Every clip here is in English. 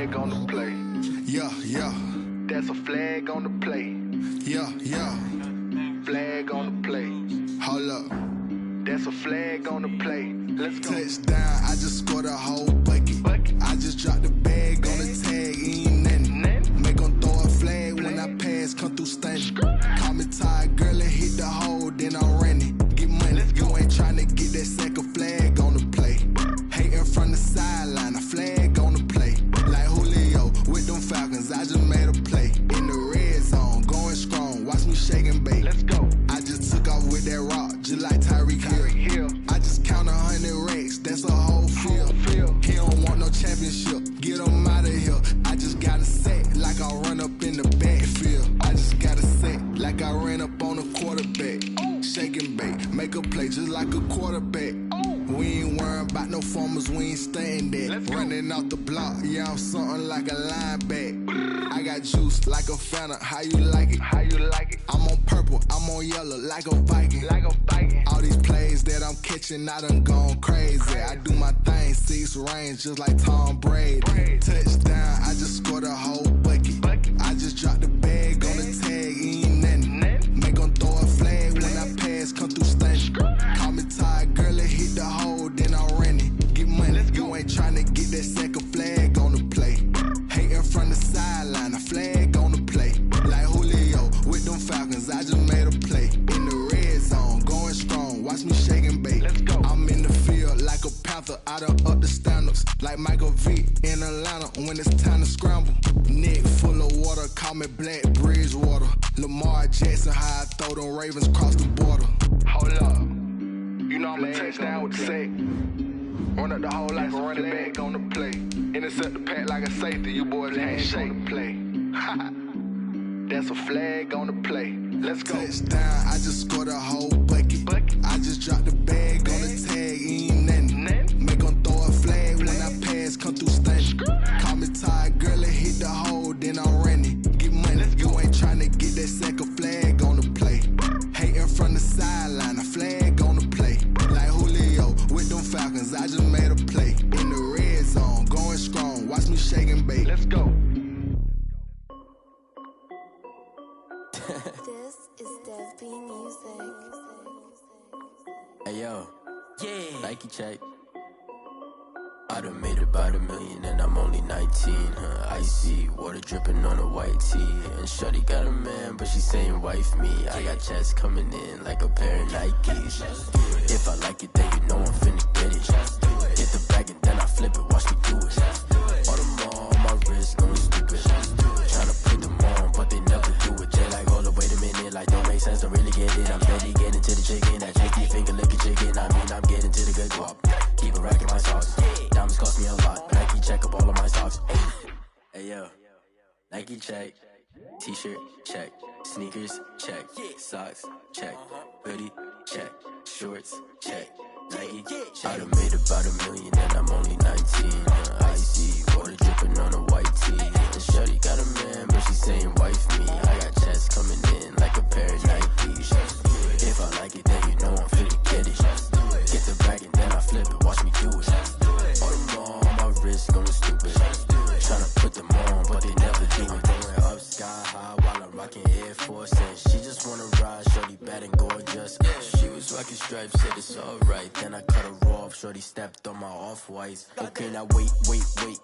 flag on the play. Yeah, yeah. That's a flag on the play. Yeah, yeah. Flag on the play. Hold up. That's a flag on the play. Let's go. Touchdown, I just scored a whole bucket. I just dropped the bag on the tag, ain't nothing. Make 'em throw a flag when I pass, come through stunning. Call me tired, girl, and hit the hole, then I'm running. Get money, you ain't tryna get that second flag on the play. Hating from the sideline, a flag on the play. Like Julio with them Falcons, I just made a play. In the red zone, going strong, watch me shake and bake. Let's go. I just took off with that rock, just like Tyreek Hill. I just count 100 racks, that's a whole field. He don't want no championship, get him out of here. I just got a set, like I run up in the backfield. I just got a set, like I ran up on a quarterback. Shake and bake, make a play just like a quarterback. We ain't worrying about no formers, we ain't staying there. Running off the block, yeah, I'm something like a linebacker. I got juice like a Fanta, how you like it? How you like it? I'm on purple, I'm on yellow, like a Viking. Like a Viking. All these plays that I'm catching, I done gone crazy. I do my thing, 6 range, just like Tom Brady. Touchdown, I just scored a whole bucket. I just dropped the bag on the tag, ain't nothing. Make 'em throw a flag when I pass, come through stunning. Call me tired, girl, and hit the hole, then I'm running. Get money, you ain't tryna get that second flag on the play. Hating from the sideline, a flag on the play. Like Julio with them Falcons, I just made a play. In the red zone, going strong, watch me shake and bake. Let's go. I'm in the field like a Panther, I done up the standards. Like Michael Vick in Atlanta when it's time to scramble. Neck full of water, call me Black Bridgewater. Lamar Jackson, how I throw them Ravens cross the border. Hold up. You know I'm a touchdown with the sack. Run up the hole like a running back on the play. Intercept the pack like a safety, you boys ain't shake the play. That's a flag on the play. Let's go. Touchdown, I just scored a whole bucket. I just dropped the bag on the tag, ain't nothing. Make 'em throw a flag when I pass, come through stunning. Call me tired, girl, and hit the hole, then I'm running. Get money, you ain't tryna get that second flag on the play. Hating from the sideline, a flag on the play. Like Julio with them Falcons, I just made a play. In the red zone, going strong, watch me shake and bake. Let's go. This is Dev B Music. Hey yo, yeah, Nike check. I done made about $1 million and I'm only 19, Icy, water dripping on a white tee. And shorty got a man, but she saying wife me. I got checks coming in like a pair of Nikes. If I like it, then you know I'm finna get it. Get the bag and then I flip it, watch me do it. All them on my wrist, going stupid. Tryna put them on, but they never do it. They like, hold up, wait a minute, like don't make sense, don't really get it. I'm steady getting to the chicken, that tricky finger licking chicken. I mean, I'm getting to the good guap. Keep a rack in my socks. Diamonds cost me a lot. Nike check up all of my socks. Hey yo, Nike check. T-shirt check. Sneakers check. Socks check. Hoodie check. Shorts check. Nike I done made about $1 million and I'm only 19. Icy, water dripping on a white tee. And shorty got a man, but she saying wife me. I got checks coming in like a pair of Nikes. If I like it, then you know I'm finna get it. Get the bag and then I flip it, watch me do it. All them on my wrist going stupid. Tryna put them on, but they never do it. Going up sky high while I'm rocking Air Force. And she just wanna ride, shorty bad and gorgeous. She was rocking stripes, said it's alright. Then I cut her off, shorty stepped on my off-whites. Okay, now wait.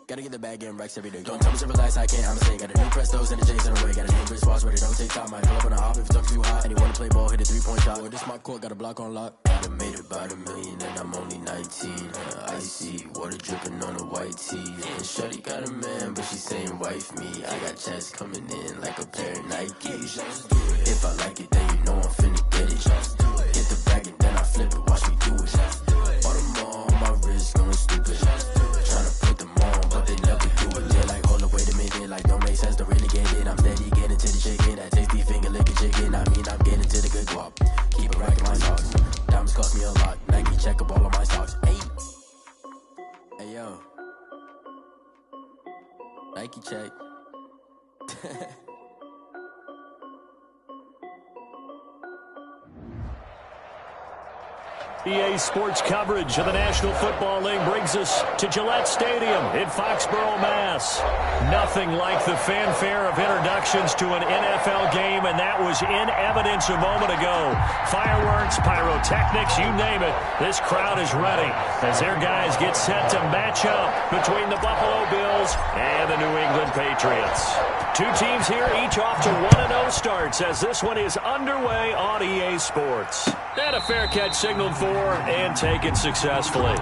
Gotta get the bag and racks every day. Don't tell me to relax, I can't, I'm saying. Got a new Prestos and a J's in the way. Got a new Chris Foss, but it don't take time. Might pull up on a hop if it's too hot. And he wanna play ball, hit a 3-point shot. Or this my court, got a block on lock. I done made about $1 million and I'm only 19. Icy, water dripping on a white tee. And shorty got a man, but she saying wife me. I got checks coming in like a pair of Nikes. If I like it, then you know I'm finna get it. Get the bag and then I flip it, watch me do it. All them on my wrist going stupid. Tryna put them on, but they never do it. Yeah, like hold up, wait a minute, like don't make sense, don't really get it. I'm steady getting to the chicken, that tasty finger licking chicken. I mean, I'm getting to the good guap. Keep a rack in my socks. Diamonds cost me a lot. Nike check up all of my socks. Hey yo, Nike check. EA Sports coverage of the National Football League brings us to Gillette Stadium in Foxborough, Mass. Nothing like the fanfare of introductions to an NFL game, and that was in evidence a moment ago. Fireworks, pyrotechnics, you name it. This crowd is ready as their guys get set to match up between the Buffalo Bills and the New England Patriots. Two teams here, each off to 1-0 starts as this one is underway on EA Sports. And a fair catch signaled for and taken successfully.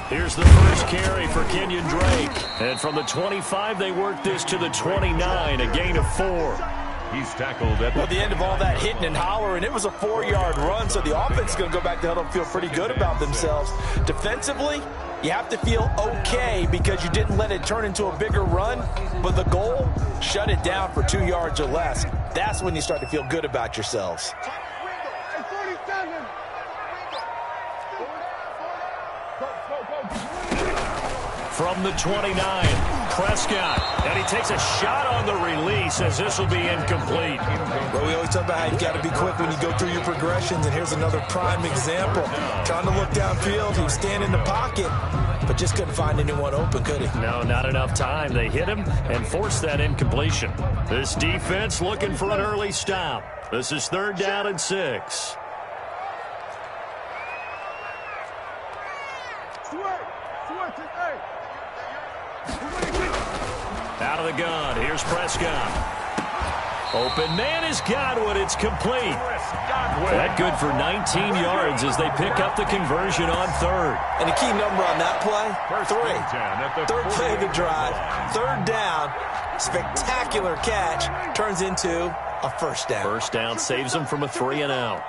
Here's the first carry for Kenyon Drake. And from the 25, they work this to the 29, a gain of 4. He's tackled at the end of all that hitting and hollering. It was a 4-yard run, so the offense is going to go back to huddle and feel pretty good about themselves. Defensively, you have to feel okay because you didn't let it turn into a bigger run, but the goal, shut it down for 2 yards or less. That's when you start to feel good about yourselves. From the 29, Prescott, and he takes a shot on the release as this will be incomplete. Well, we always talk about how you got to be quick when you go through your progressions, and here's another prime example. Trying to look downfield, he was standing in the pocket, but just couldn't find anyone open, could he? No, not enough time. They hit him and forced that incompletion. This defense looking for an early stop. This is 3rd down and 6. Out of the gun, here's Prescott. Open man is Godwin, it's complete. That good for 19 yards as they pick up the conversion on 3rd. And a key number on that play, 3. 3rd play of the drive, 3rd down, spectacular catch, turns into a 1st down. 1st down saves them from a 3 and out.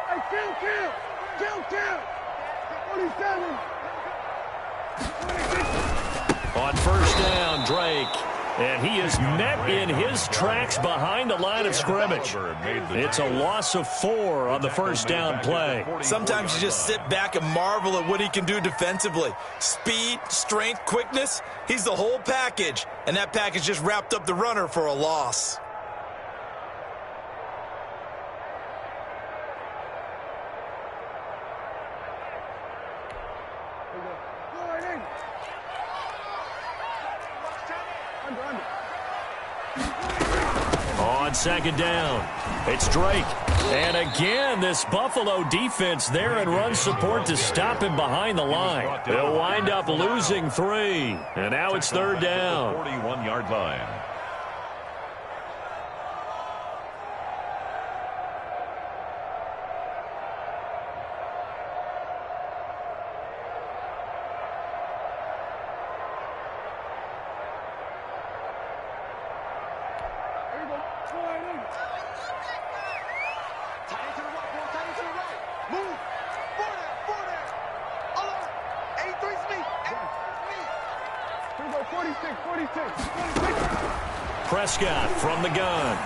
On 1st down, Drake. And he is met in his tracks behind the line of scrimmage. It's a loss of 4 on the 1st down play. Sometimes you just sit back and marvel at what he can do defensively. Speed, strength, quickness, he's the whole package. And that package just wrapped up the runner for a loss. On 2nd down, it's Drake. And again, this Buffalo defense there in run support to stop him behind the line. They'll wind up losing 3. And now it's 3rd down. 41-yard line. Prescott from the gun.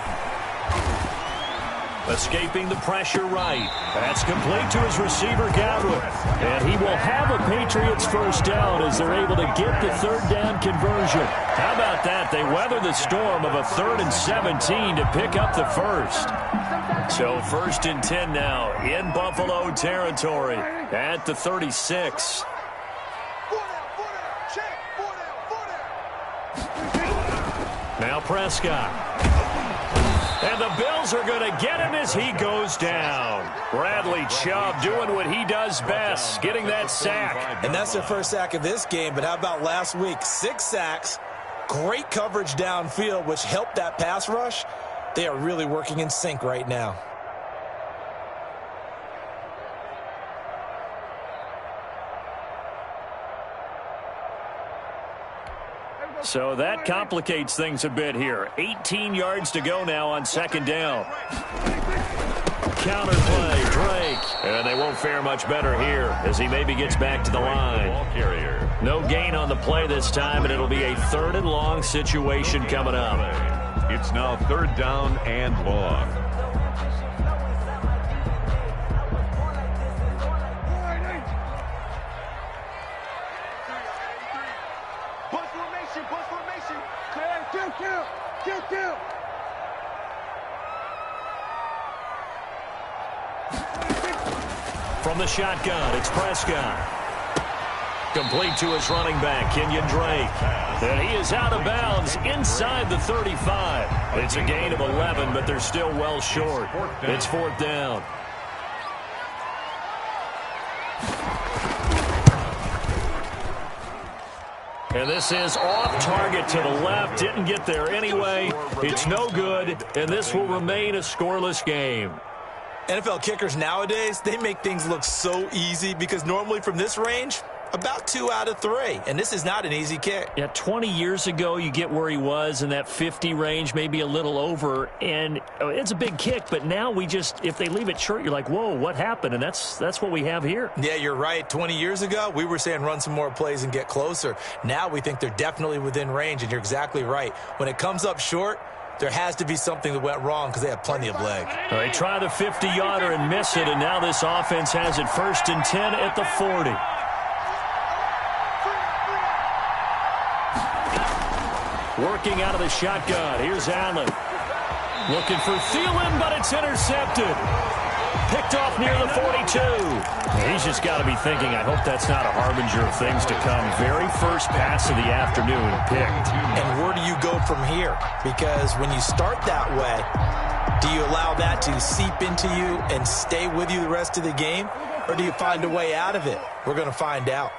Escaping the pressure right. That's complete to his receiver, Godwin. And he will have a Patriots 1st down as they're able to get the 3rd down conversion. How about that? They weather the storm of a 3rd and 17 to pick up the 1st. So 1st and 10 now in Buffalo territory at the 36. Now Prescott. And the Bills are going to get him as he goes down. Bradley Chubb doing what he does best, getting that sack. And that's their 1st sack of this game, but how about last week? 6 sacks, great coverage downfield, which helped that pass rush. They are really working in sync right now. So that complicates things a bit here. 18 yards to go now on second down. Counter play, Drake. And they won't fare much better here as he maybe gets back to the line. No gain on the play this time, and it'll be a 3rd and long situation coming up. It's now 3rd down and long. From the shotgun, it's Prescott. Complete to his running back, Kenyon Drake. And he is out of bounds inside the 35. It's a gain of 11, but they're still well short. It's 4th down. And this is off target to the left. Didn't get there anyway. It's no good, and this will remain a scoreless game. NFL kickers nowadays, they make things look so easy because normally from this range, about 2 out of 3. And this is not an easy kick. Yeah, 20 years ago, you get where he was in that 50 range, maybe a little over. And it's a big kick, but now we just, if they leave it short, you're like, whoa, what happened? And that's what we have here. Yeah, you're right. 20 years ago, we were saying run some more plays and get closer. Now we think they're definitely within range, and you're exactly right. When it comes up short, there has to be something that went wrong because they have plenty of leg. They try the 50-yarder and miss it, and now this offense has it 1st and 10 at the 40. Working out of the shotgun. Here's Allen. Looking for Thielen, but it's intercepted. Picked off near the 42. He's just got to be thinking, I hope that's not a harbinger of things to come. Very first pass of the afternoon picked. And where do you go from here? Because when you start that way, do you allow that to seep into you and stay with you the rest of the game? Or do you find a way out of it? We're going to find out.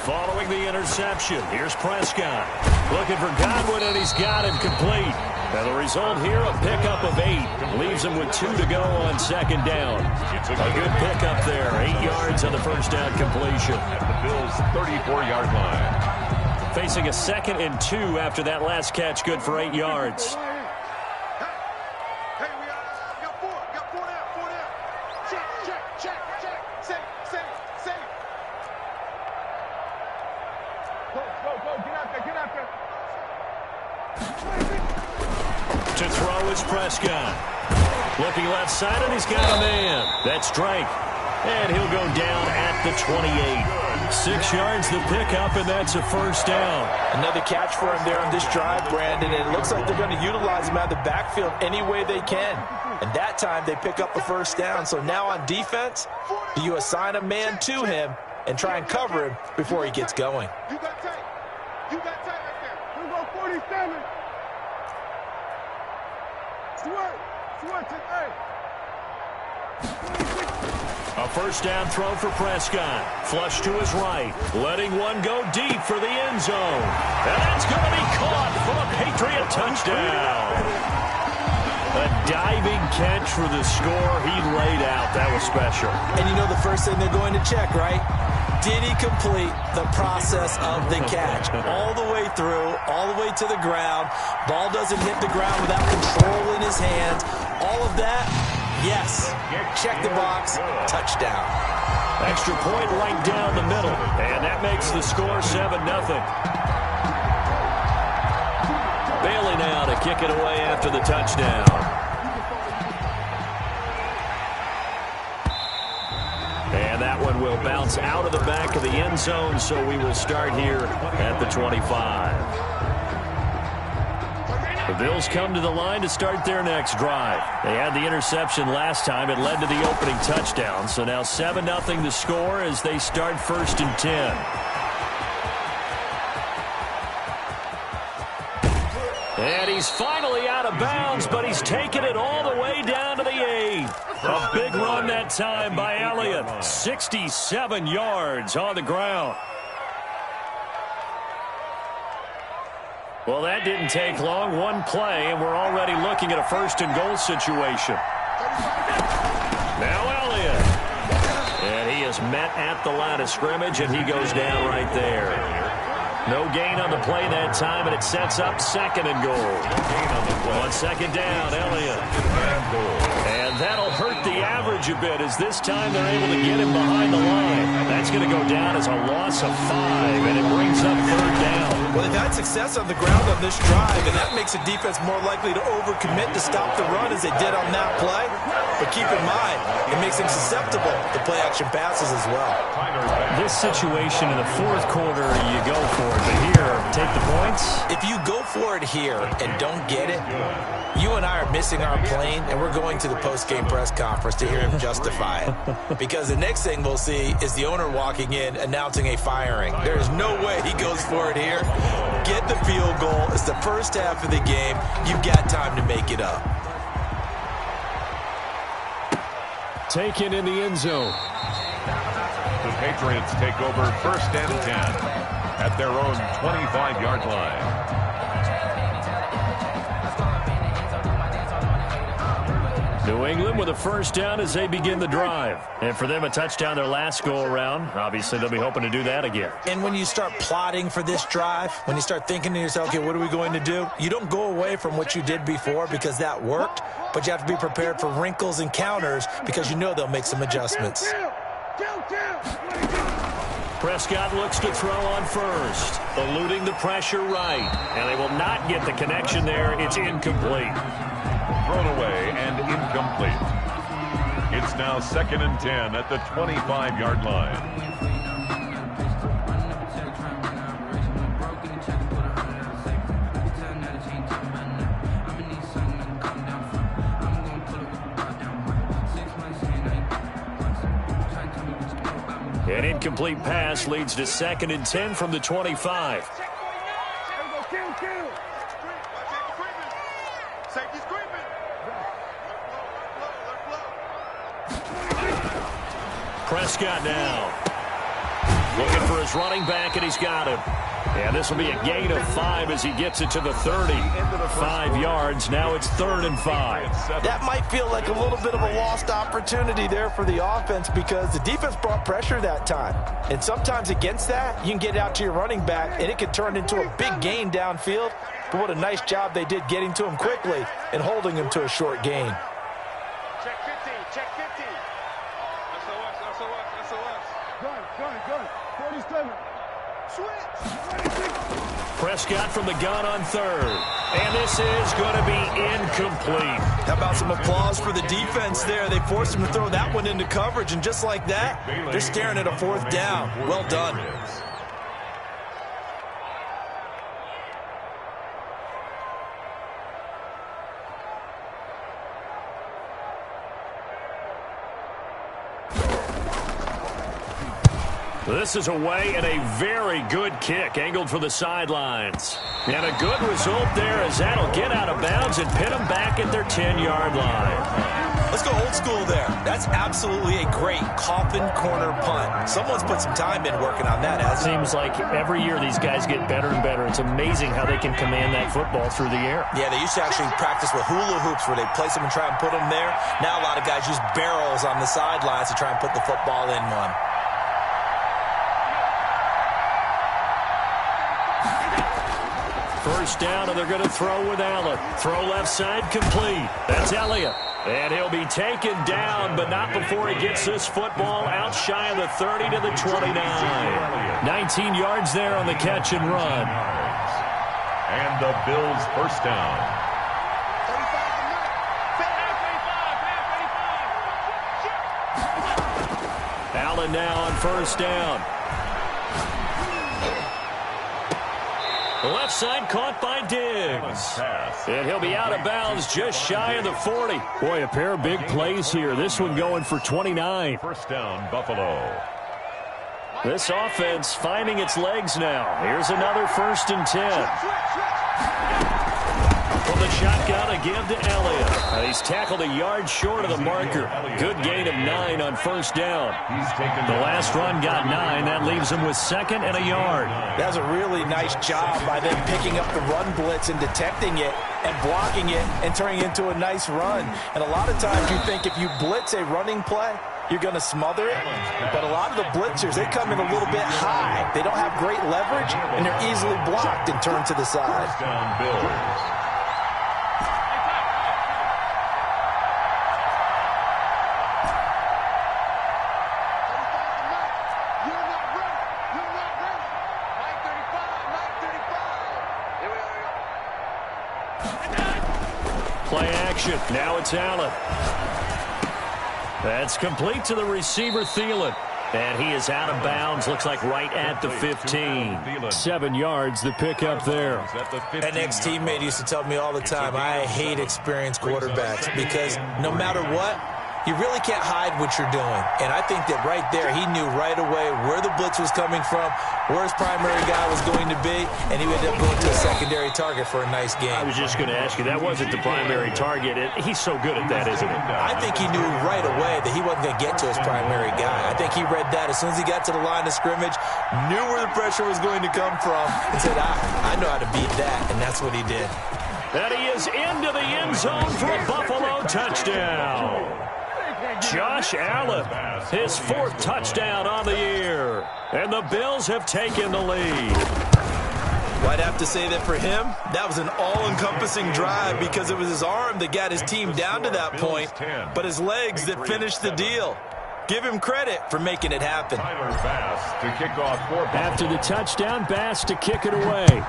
Following the interception, here's Prescott. Looking for Godwin, and he's got him complete. And the result here, a pickup of 8. Leaves him with 2 to go on second down. A good pickup there. 8 yards on the first down completion. At the Bills' 34-yard line. Facing a 2nd and 2 after that last catch, good for 8 yards. To throw is Prescott. Looking left side, and he's got a man. That's Drake. And he'll go down at the 28. 6 yards the pickup, and that's a first down. Another catch for him there on this drive, Brandon. And it looks like they're going to utilize him out of the backfield any way they can. And that time they pick up a first down. So now on defense, do you assign a man to him and try and cover him before he gets going? You got tight. You got tight right there. We go 47. A first down throw for Prescott. Flush to his right. Letting one go deep for the end zone. And that's going to be caught for a Patriot touchdown. A diving catch for the score. He laid out. That was special. And you know the first thing they're going to check, right? Did he complete the process of the catch? All the way through, all the way to the ground. Ball doesn't hit the ground without control in his hands. All of that, yes. Check the box, touchdown. Extra point right down the middle. And that makes the score 7-0. Bailey now to kick it away after the touchdown. And that one will bounce out of the back of the end zone, so we will start here at the 25. The Bills come to the line to start their next drive. They had the interception last time. It led to the opening touchdown. So now 7-0 the score as they start 1st and 10. And he's finally out of bounds, but he's taken it all the way down to the 8. A big run that time by Elliott. 67 yards on the ground. Well, that didn't take long. One play, and we're already looking at a 1st and goal situation. Now Elliott. It's met at the line of scrimmage, and he goes down right there. No gain on the play that time, and it sets up second and goal. On second down, Elliott. And that'll hurt the average a bit, as this time they're able to get him behind the line. That's going to go down as a loss of 5, and it brings up third down. Well, they've had success on the ground on this drive, and that makes the defense more likely to overcommit to stop the run as they did on that play. But keep in mind, it makes them susceptible to play-action passes as well. This situation in the fourth quarter, you go for it. But here, take the points. If you go for it here and don't get it, you and I are missing our plane, and we're going to the post-game press conference to hear him justify it. Because the next thing we'll see is the owner walking in announcing a firing. There is no way he goes for it here. Get the field goal. It's the first half of the game. You've got time to make it up. Taken in the end zone. The Patriots take over 1st and 10 at their own 25-yard line. New England with a first down as they begin the drive. And for them, a touchdown their last go-around. Obviously, they'll be hoping to do that again. And when you start plotting for this drive, when you start thinking to yourself, okay, what are we going to do? You don't go away from what you did before because that worked, but you have to be prepared for wrinkles and counters because you know they'll make some adjustments. Prescott looks to throw on first, eluding the pressure right. And they will not get the connection there. It's incomplete. Thrown away and incomplete. It's now 2nd and 10 at the 25-yard line. An incomplete pass leads to 2nd and 10 from the 25. Prescott now. Looking for his running back, and he's got him. And this will be a gain of 5 as he gets it to the 30. 5 yards. Now it's 3rd and 5. That might feel like a little bit of a lost opportunity there for the offense because the defense brought pressure that time. And sometimes against that, you can get out to your running back, and it could turn into a big gain downfield. But what a nice job they did getting to him quickly and holding him to a short gain. Check 50, check 50. Good. 47. Switch. Prescott from the gun on 3rd. And this is going to be incomplete. How about some applause for the defense there? They forced him to throw that one into coverage, and just like that, they're staring at a 4th down. Well done. This is away and a very good kick angled for the sidelines. And a good result there as that'll get out of bounds and pin them back at their 10-yard line. Let's go old school there. That's absolutely a great coffin corner punt. Someone's put some time in working on that, hasn't it? Seems like every year these guys get better and better. It's amazing how they can command that football through the air. Yeah, they used to actually practice with hula hoops where they place them and try and put them there. Now a lot of guys use barrels on the sidelines to try and put the football in one. First down, and they're going to throw with Allen. Throw left side complete. That's Elliott. And he'll be taken down, but not before he gets this football out shy of the 30 to the 29. 19 yards there on the catch and run. And the Bills first down. Allen now on first down. The left side caught by Diggs. And he'll be out of bounds just shy of the 40. Boy, a pair of big plays here. This one going for 29. First down, Buffalo. This offense finding its legs now. Here's another 1st and 10. From the shotgun again to Elliott. He's tackled a yard short of the marker. Good gain of 9 on first down. The last run got 9. That leaves him with 2nd and a yard. That was a really nice job by them picking up the run blitz and detecting it and blocking it and turning it into a nice run. And a lot of times you think if you blitz a running play, you're going to smother it. But a lot of the blitzers, they come in a little bit high. They don't have great leverage, and they're easily blocked and turned to the side. Touchdown, Bills. Play action. Now it's Allen. That's complete to the receiver, Thielen. And he is out of bounds. Looks like right at the 15. 7 yards, the pickup there. An ex-teammate used to tell me all the time, I hate experienced quarterbacks because no matter what, you really can't hide what you're doing. And I think that right there, he knew right away where the blitz was coming from, where his primary guy was going to be, and he ended up going to a secondary target for a nice game. I was just going to ask you, that wasn't the primary target. He's so good at that, isn't he? I think he knew right away that he wasn't going to get to his primary guy. I think he read that as soon as he got to the line of scrimmage, knew where the pressure was going to come from, and said, I know how to beat that, and that's what he did. And he is into the end zone for a Buffalo touchdown. Josh Allen, his 4th touchdown on the year. And the Bills have taken the lead. Well, I'd have to say that for him, that was an all-encompassing drive because it was his arm that got his team down to that point, but his legs that finished the deal. Give him credit for making it happen. Bass to kick off for Buffalo. After the touchdown, Bass to kick it away.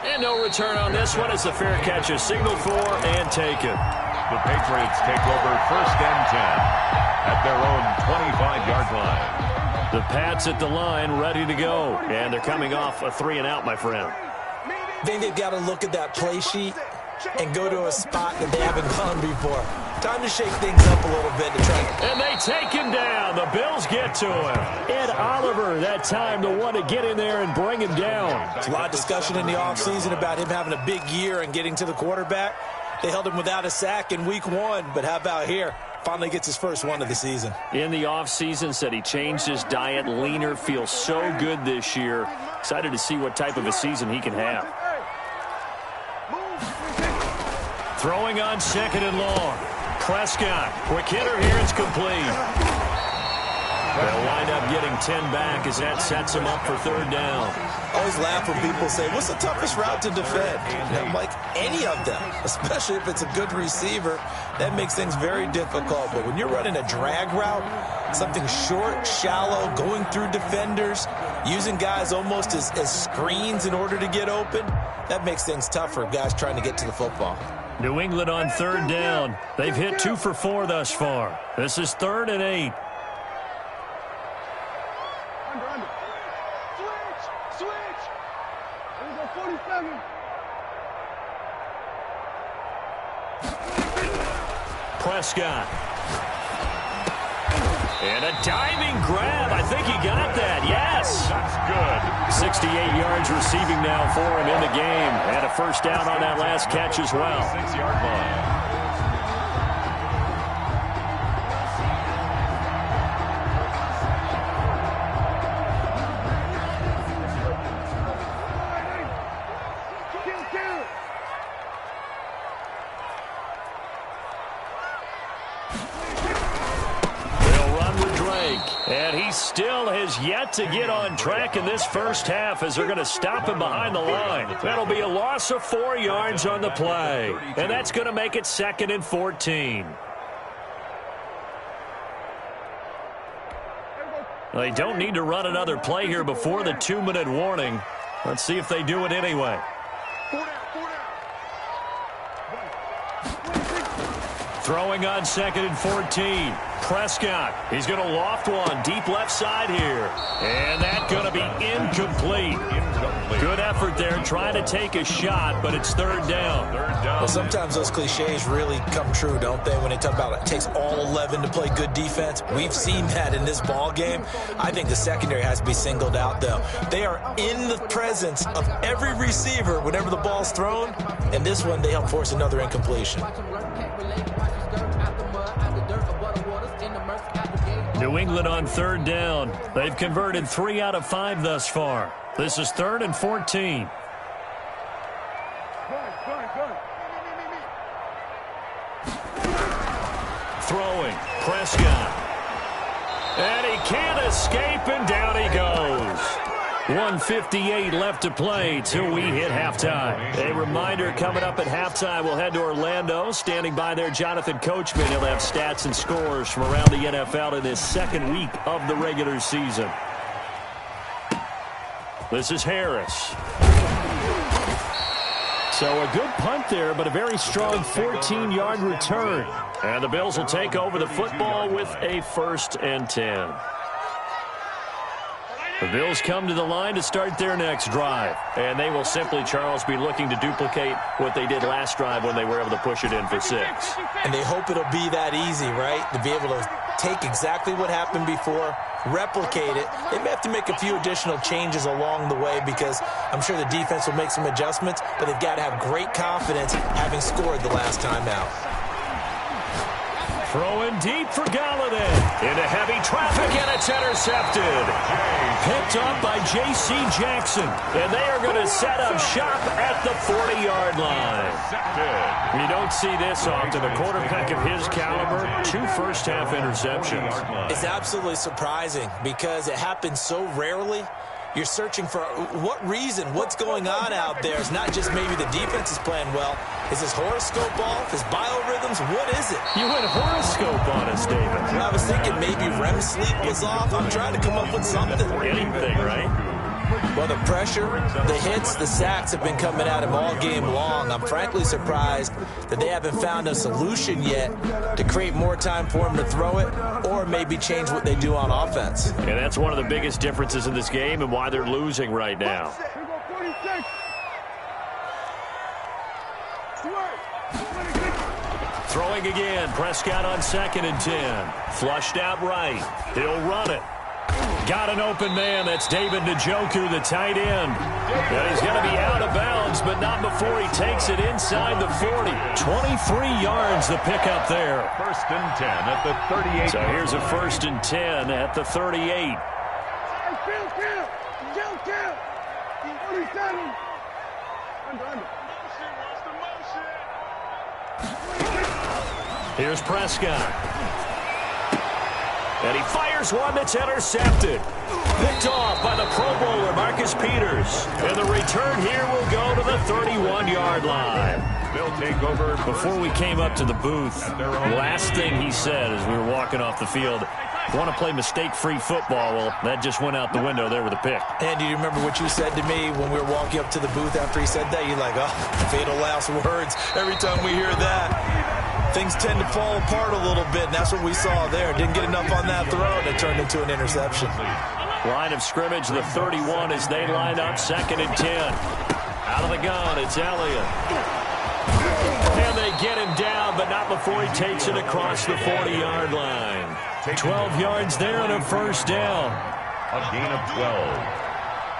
And no return on this one. It's a fair catch, a signal for and taken. The Patriots take over 1st and 10 at their own 25-yard line. The Pats at the line, ready to go. And they're coming off a 3-and-out, my friend. I think they've got to look at that play sheet and go to a spot that they haven't gone before. Time to shake things up a little bit to try. And they take him down. The Bills get to him. Ed Oliver, that time, the one to get in there and bring him down. There's a lot of discussion in the offseason about him having a big year and getting to the quarterback. They held him without a sack in week 1, but how about here? Finally gets his first one of the season. In the offseason, said he changed his diet, leaner, feels so good this year. Excited to see what type of a season he can have. Throwing on 2nd and long. Prescott, quick hitter here, it's complete. They'll wind up getting 10 back as that sets him up for 3rd down. I always laugh when people say, what's the toughest route to defend? And I'm like, any of them, especially if it's a good receiver, that makes things very difficult. But when you're running a drag route, something short, shallow, going through defenders, using guys almost as screens in order to get open, that makes things tough for guys trying to get to the football. New England on 3rd down. They've hit 2 for 4 thus far. This is 3rd and 8. Under. Switch. There we go, 47. Prescott. And a diving grab. I think he got that. Yes. That's good. 68 yards receiving now for him in the game. And a 1st down on that last catch as well. 6-yard line. And he still has yet to get on track in this first half as they're going to stop him behind the line. That'll be a loss of 4 yards on the play. And that's going to make it 2nd and 14. They don't need to run another play here before the 2-minute warning. Let's see if they do it anyway. Throwing on 2nd and 14. Prescott, he's going to loft one deep left side here. And that's going to be incomplete. Good effort there trying to take a shot, but it's 3rd down. Well, sometimes those cliches really come true, don't they, when they talk about it takes all 11 to play good defense. We've seen that in this ball game. I think the secondary has to be singled out, though. They are in the presence of every receiver whenever the ball's thrown, and this one they help force another incompletion. New England on 3rd down. They've converted 3 out of 5 thus far. This is 3rd and 14. Prescott. And he can't escape, and down he goes. 1:58 left to play till we hit halftime. A reminder, coming up at halftime, we'll head to Orlando. Standing by there, Jonathan Coachman. He'll have stats and scores from around the NFL in this second week of the regular season. This is Harris. So a good punt there, but a very strong 14-yard return. And the Bills will take over the football with a 1st and 10. The Bills come to the line to start their next drive. And they will simply, Charles, be looking to duplicate what they did last drive when they were able to push it in for 6. And they hope it'll be that easy, right? To be able to take exactly what happened before, replicate it. They may have to make a few additional changes along the way because I'm sure the defense will make some adjustments, but they've got to have great confidence having scored the last time out. Throwing deep for Galladay. Into heavy traffic, and it's intercepted. Picked up by J.C. Jackson. And they are going to set up shop at the 40-yard line. You don't see this often. A quarterback of his caliber, 2 first-half interceptions. It's absolutely surprising because it happens so rarely. You're searching for what reason, what's going on out there. It's not just maybe the defense is playing well. Is his horoscope off? His biorhythms? What is it? You went horoscope on us, David. I was thinking maybe REM sleep was off. I'm trying to come up with something. Anything, right? Well, the pressure, the hits, the sacks have been coming at him all game long. I'm frankly surprised that they haven't found a solution yet to create more time for him to throw it or maybe change what they do on offense. And that's one of the biggest differences in this game and why they're losing right now. Throwing again. Prescott on 2nd and 10. Flushed out right. He'll run it. Got an open man. That's David Njoku, the tight end. And he's going to be out of bounds, but not before he takes it inside the 40. 23 yards the pickup there. 1st and 10 at the 38. So here's a 1st and 10 at the 38. Here's Prescott. And he fires one that's intercepted. Picked off by the Pro Bowler, Marcus Peters. And the return here will go to the 31-yard line. They'll take over. Before we came up to the booth, the last thing he said as we were walking off the field, want to play mistake-free football. Well, that just went out the window there with a pick. And do you remember what you said to me when we were walking up to the booth after he said that? You're like, oh, fatal last words. Every time we hear that, things tend to fall apart a little bit, and that's what we saw there. Didn't get enough on that throw, and it turned into an interception. Line of scrimmage, the 31 as they line up, 2nd and 10. Out of the gun, it's Elliott. And they get him down, but not before he takes it across the 40-yard line. 12 yards there and a 1st down. A gain of 12.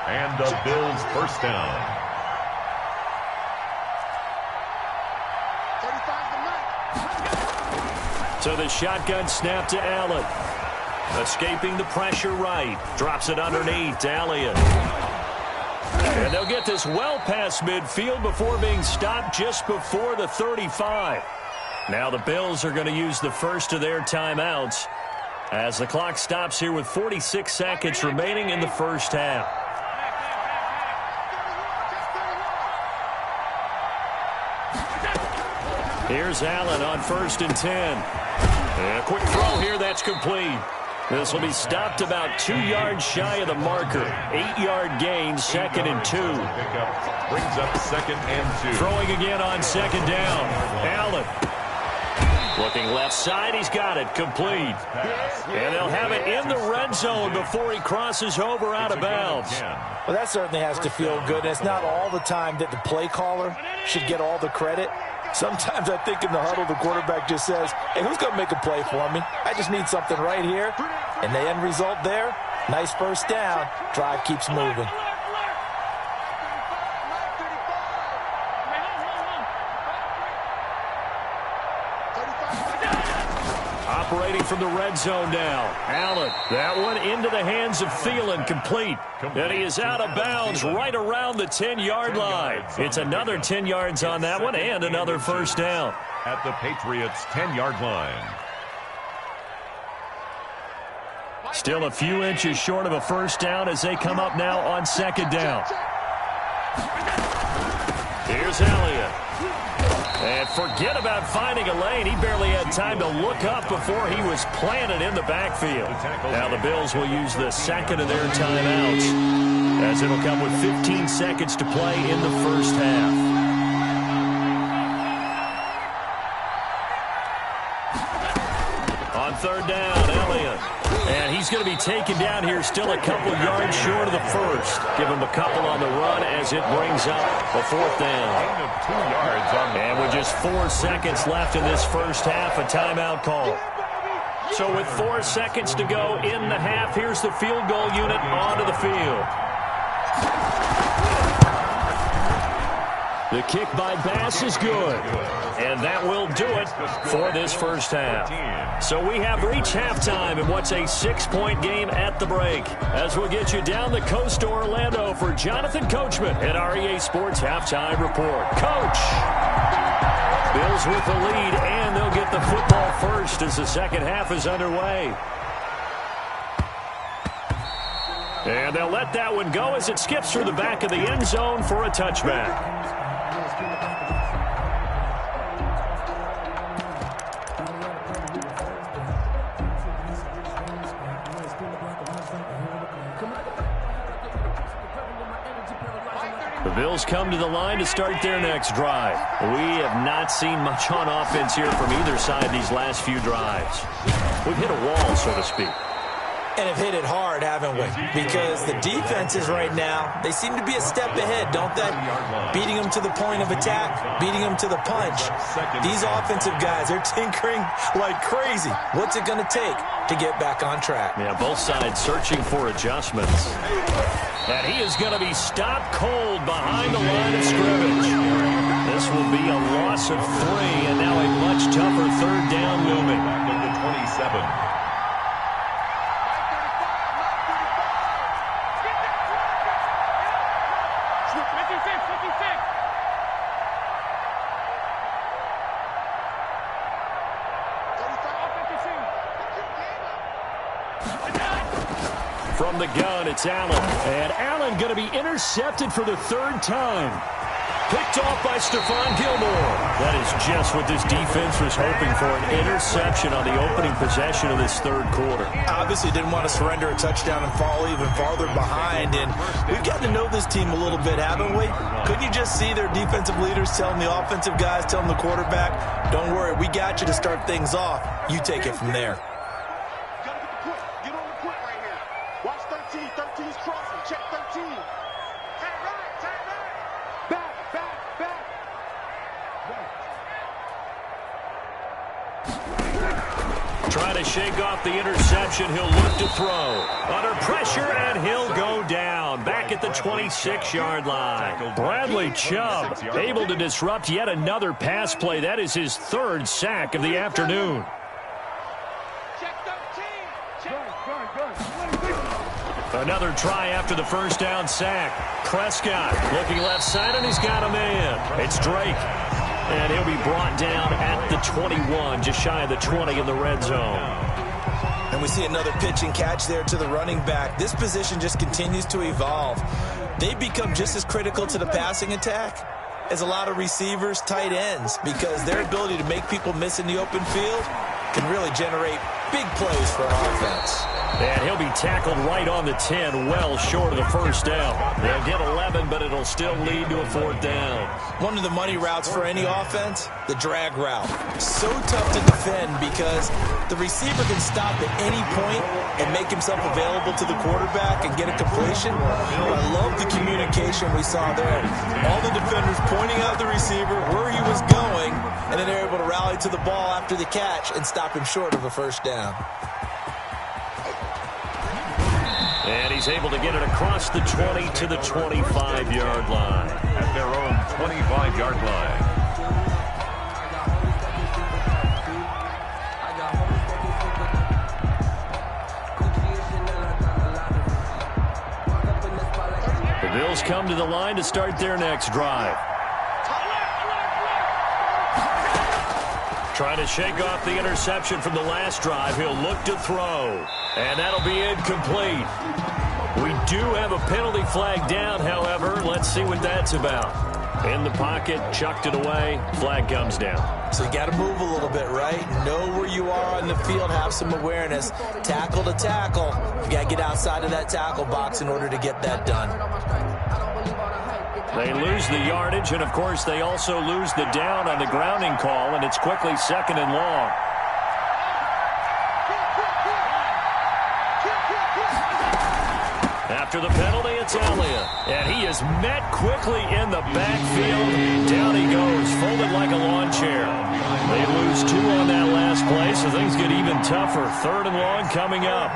And the Bills' 1st down. So the shotgun snap to Allen. Escaping the pressure right. Drops it underneath to Elliott. And they'll get this well past midfield before being stopped just before the 35. Now the Bills are going to use the first of their timeouts as the clock stops here with 46 seconds remaining in the 1st half. Here's Allen on 1st and 10. And a quick throw here, that's complete. This will be stopped about 2 yards shy of the marker. 8-yard gain, 2nd and 2. Pickup brings up 2nd and 2. Throwing again on 2nd down. Allen. Looking left side, he's got it, complete. And they'll have it in the red zone before he crosses over out of bounds. Well, that certainly has to feel good. And it's not all the time that the play caller should get all the credit. Sometimes I think in the huddle, the quarterback just says, hey, who's going to make a play for me? I just need something right here. And the end result there, nice 1st down. Drive keeps moving. Operating from the red zone now. Allen, that one into the hands of Thielen, complete. And he is out of bounds right around the 10-yard line. It's another 10 yards on that one and another 1st down. At the Patriots' 10-yard line. Still a few inches short of a first down as they come up now on second down. Here's Elliott. And forget about finding a lane. He barely had time to look up before he was planted in the backfield. Now the Bills will use the second of their timeouts, as it'll come with 15 seconds to play in the first half. On third down, Elliott. And he's going to be taken down here, still a couple yards short of the first. Give him a couple on the run as it brings up a fourth down. And with just 4 seconds left in this first half, a timeout call. So with 4 seconds to go in the half, here's the field goal unit onto the field. The kick by Bass is good. And that will do it for this first half. So we have reached halftime in what's a 6-point game at the break, as we'll get you down the coast to Orlando for Jonathan Coachman at REA Sports Halftime Report. Coach! Bills with the lead, and they'll get the football first as the second half is underway. And they'll let that one go as it skips through the back of the end zone for a touchback. The Bills come to the line to start their next drive. We have not seen much on offense here from either side these last few drives. We've hit a wall, so to speak. And have hit it hard, haven't we? Because the defenses right now, they seem to be a step ahead, don't they? Beating them to the point of attack, beating them to the punch. These offensive guys, they're tinkering like crazy. What's it going to take to get back on track? Yeah, both sides searching for adjustments. And he is going to be stopped cold behind the line of scrimmage. This will be a loss of 3, and now a much tougher third down looming. Back into 27. From the gun, it's Allen. And Allen going to be intercepted for the third time. Picked off by Stephon Gilmore. That is just what this defense was hoping for, an interception on the opening possession of this third quarter. Obviously didn't want to surrender a touchdown and fall even farther behind. And we've gotten to know this team a little bit, haven't we? Couldn't you just see their defensive leaders telling the offensive guys, telling the quarterback, don't worry, we got you to start things off. You take it from there. Trying to shake off the interception. He'll look to throw. Under pressure, and he'll go down. Back at the 26-yard line. Bradley Chubb able to disrupt yet another pass play. That is his third sack of the afternoon. Another try after the first down sack. Prescott looking left side, and he's got a man. It's Drake. And he'll be brought down at the 21, just shy of the 20 in the red zone. And we see another pitch and catch there to the running back. This position just continues to evolve. They become just as critical to the passing attack as a lot of receivers, tight ends, because their ability to make people miss in the open field can really generate big plays for an offense. And he'll be tackled right on the 10, well short of the first down. They'll get 11, but it'll still lead to a fourth down. One of the money routes for any offense, the drag route. So tough to defend because the receiver can stop at any point and make himself available to the quarterback and get a completion. I love the communication we saw there. All the defenders pointing out the receiver, where he was going, and then they're able to rally to the ball after the catch and stop him short of a first down. And he's able to get it across the 20 to the 25-yard line. At their own 25-yard line. The Bills come to the line to start their next drive. Trying to shake off the interception from the last drive. He'll look to throw. And that'll be incomplete. We do have a penalty flag down, however. Let's see what that's about. In the pocket, chucked it away. Flag comes down. So you got to move a little bit, right? Know where you are on the field. Have some awareness. Tackle to tackle. You got to get outside of that tackle box in order to get that done. They lose the yardage, and, of course, they also lose the down on the grounding call, and it's quickly 2nd and long. After the penalty, it's Elliott. And he is met quickly in the backfield. Down he goes, folded like a lawn chair. They lose 2 on that last play, so things get even tougher. 3rd and long coming up.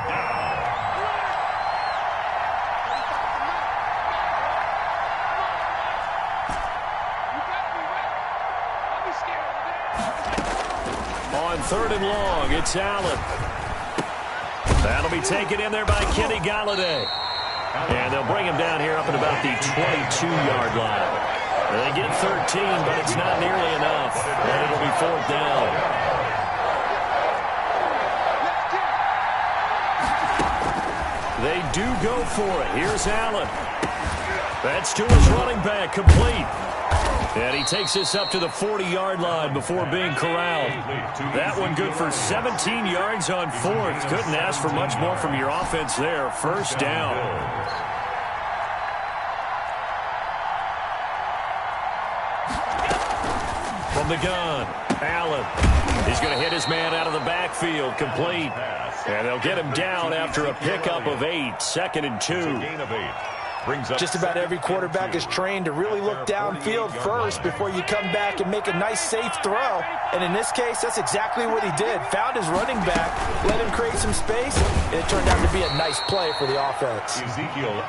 On 3rd and long, it's Allen. That'll be taken in there by Kenny Golladay. And they'll bring him down here up at about the 22-yard line. They get 13, but it's not nearly enough. And it'll be 4th down. They do go for it. Here's Allen. That's to his running back, complete. And he takes this up to the 40-yard line before being corralled. That one good for 17 yards on 4th. Couldn't ask for much more from your offense there. 1st down. From the gun, Allen. He's going to hit his man out of the backfield, complete. And they'll get him down after a pickup of 8. 2nd and 2. Just about every quarterback is trained to really look downfield first before you come back and make a nice, safe throw. And in this case, that's exactly what he did. Found his running back, let him create some space, and it turned out to be a nice play for the offense.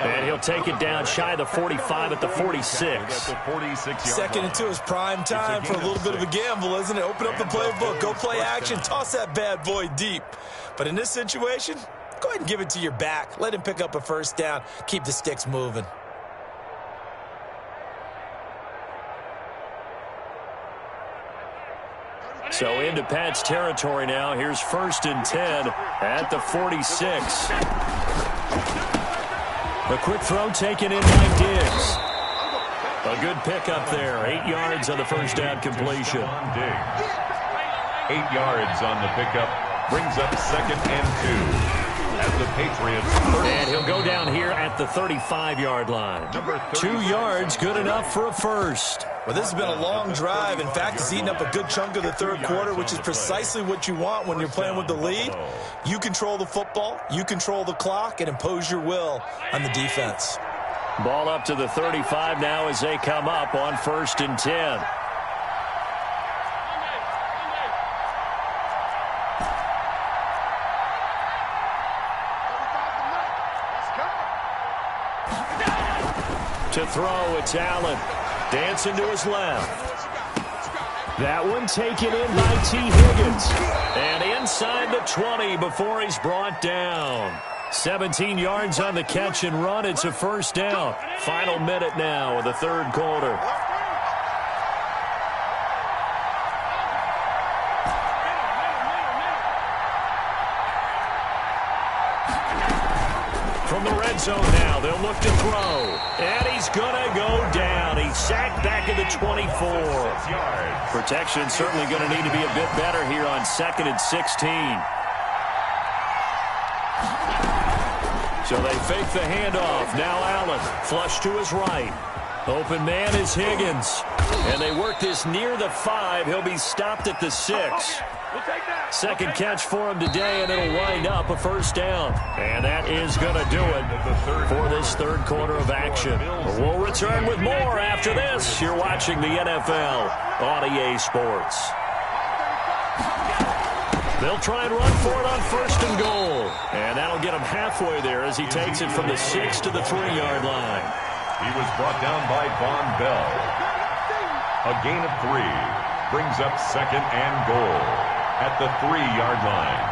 And he'll take it down shy of the 45 at the 46. 2nd and 2 is prime time for a little bit of a gamble, isn't it? Open up the playbook, go play action, toss that bad boy deep. But in this situation, go ahead and give it to your back. Let him pick up a 1st down. Keep the sticks moving. So into Pat's territory now. Here's 1st and 10 at the 46. A quick throw taken in by Diggs. A good pickup there. 8 yards on the 1st down completion. 8 yards on the pickup. Brings up 2nd and 2. At the Patriots. And he'll go down here at the 35-yard line. 2 yards, good enough for a 1st. Well, this has been a long drive. In fact, it's eaten up a good chunk of the 3rd quarter, which is precisely what you want when you're playing with the lead. You control the football, you control the clock, and impose your will on the defense. Ball up to the 35 now as they come up on 1st and 10. To throw, it's Allen. Dancing to his left. That one taken in by T. Higgins. And inside the 20 before he's brought down. 17 yards on the catch and run. It's a 1st down. Final minute now of the 3rd quarter. From the red zone now, they'll look to throw. And he's going to go down. He's sacked back at the 24. Protection certainly going to need to be a bit better here on 2nd and 16. So they fake the handoff. Now Allen, flush to his right. Open man is Higgins. And they work this near the 5. He'll be stopped at the 6. Second catch for him today, and it'll wind up a 1st down. And that is going to do it for this 3rd quarter of action. We'll return with more after this. You're watching the NFL on EA Sports. They'll try and run for it on 1st and goal. And that'll get him halfway there as he takes it from the 6 to the 3-yard line. He was brought down by Von Bell. A gain of 3 brings up 2nd and goal at the 3-yard line.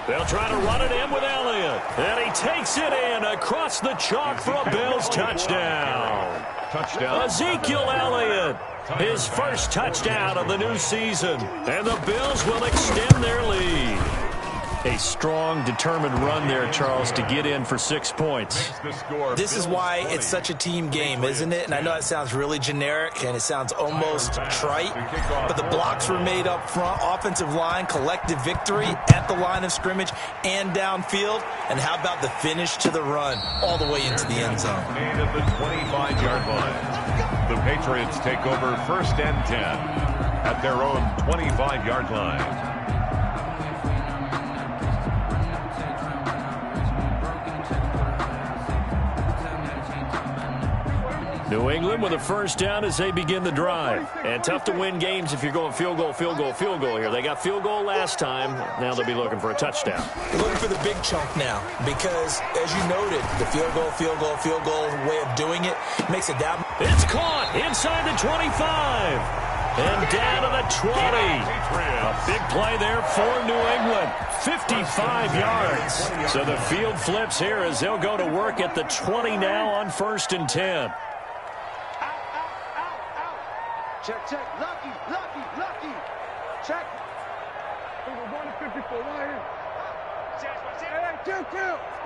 They'll try to run it in with Elliott. And he takes it in across the chalk for a Bills touchdown. Touchdown. Ezekiel Elliott, his first touchdown of the new season. And the Bills will extend their lead. A strong, determined run there, Charles, to get in for 6 points. This is why it's such a team game, isn't it? And I know it sounds really generic and it sounds almost trite, but the blocks were made up front, offensive line, collective victory at the line of scrimmage and downfield. And how about the finish to the run all the way into the end zone? Made at the 25-yard line. The Patriots take over 1st and 10 at their own 25-yard line. New England with a first down as they begin the drive. And tough to win games if you're going field goal, field goal, field goal here. They got field goal last time. Now they'll be looking for a touchdown. They're looking for the big chunk now because, as you noted, the field goal, field goal, field goal way of doing it makes it down. It's caught inside the 25. And down to the 20. A big play there for New England. 55 yards. So the field flips here as they'll go to work at the 20 now on 1st and 10. Check, check. Lucky, lucky, lucky. Check. We're going to 54. Right here.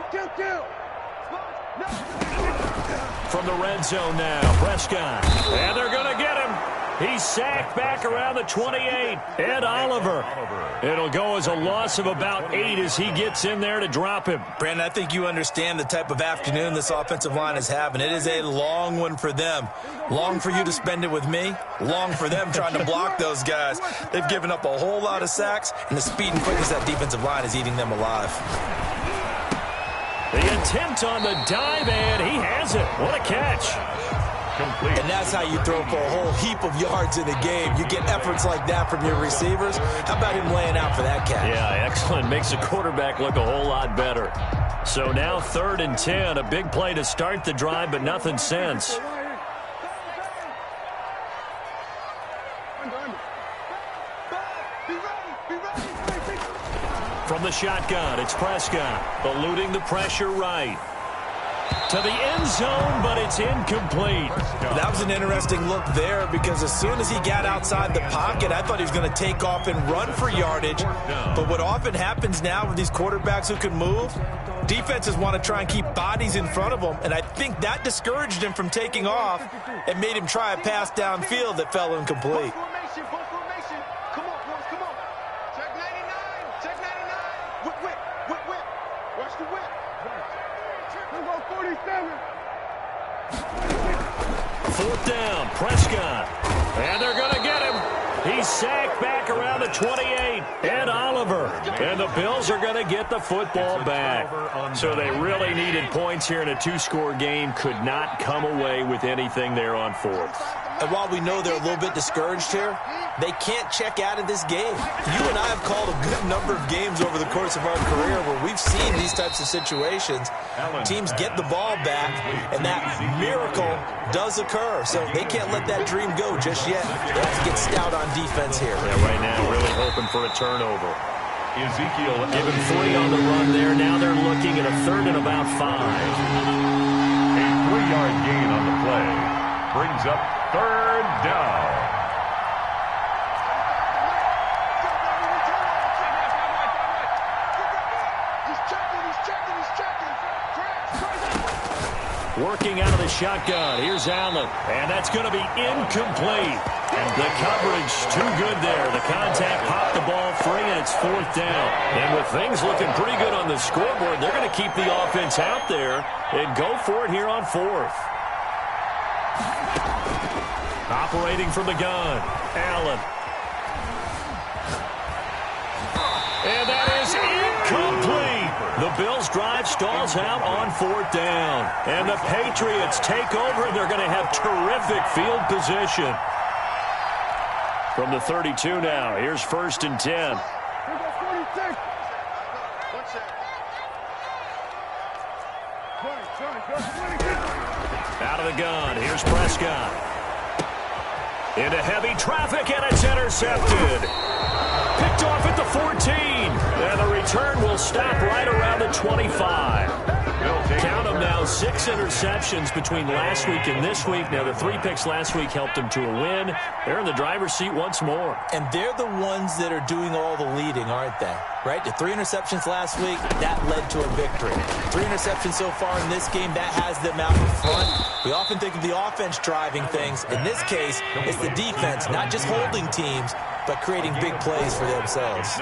Hey, kill. From the red zone now, Prescott. And they're going to get him. He's sacked back around the 28. Ed Oliver. It'll go as a loss of about 8 as he gets in there to drop him. Brandon, I think you understand the type of afternoon this offensive line is having. It is a long one for them. Long for you to spend it with me. Long for them trying to block those guys. They've given up a whole lot of sacks, and the speed and quickness of that defensive line is eating them alive. The attempt on the dive, and he has it. What a catch. Complete. And that's how you throw for a whole heap of yards in a game. You get efforts like that from your receivers. How about him laying out for that catch? Yeah, excellent. Makes the quarterback look a whole lot better. So now 3rd and 10. A big play to start the drive, but nothing since. From the shotgun, it's Prescott. Eluding the pressure right. To the end zone, but it's incomplete. That was an interesting look there because as soon as he got outside the pocket, I thought he was going to take off and run for yardage. But what often happens now with these quarterbacks who can move, defenses want to try and keep bodies in front of them, and I think that discouraged him from taking off and made him try a pass downfield that fell incomplete. Come on, boys, come on. Check 99, check 99. Whip. Watch the whip. We'll go 47. 4th down, Prescott. And they're going to get him. He's sacked back around the 28. Ed Oliver. And the Bills are going to get the football back. So they really needed points here in a 2-score game. Could not come away with anything there on 4th. And while we know they're a little bit discouraged here, they can't check out of this game. You and I have called a good number of games over the course of our career where we've seen these types of situations. Teams get the ball back, and that miracle does occur. So they can't let that dream go just yet. They have to get stout on defense here. Yeah, right now really hoping for a turnover. Ezekiel Given 3 on the run there. Now they're looking at a 3rd and about 5. A 3-yard gain on the play brings up 3rd down. Working out of the shotgun. Here's Allen. And that's going to be incomplete. And the coverage too good there. The contact popped the ball free, and it's 4th down. And with things looking pretty good on the scoreboard, they're going to keep the offense out there and go for it here on 4th. Operating from the gun, Allen. And that is incomplete. The Bills drive stalls out on 4th down. And the Patriots take over, and they're going to have terrific field position. From the 32 now, here's 1st and 10. Here goes 46. Out of the gun, here's Prescott. Into heavy traffic, and it's intercepted. Picked off at the 14. And the return will stop right around the 25. Count them now, 6 interceptions. interceptions between last week and this week. Now, the 3 picks last week helped them to a win. They're in the driver's seat once more. And they're the ones that are doing all the leading, aren't they? Right? The 3 interceptions last week, that led to a victory. 3 interceptions so far in this game, that has them out in front. We often think of the offense driving things. In this case, it's the defense, not just holding teams, but creating big plays for themselves.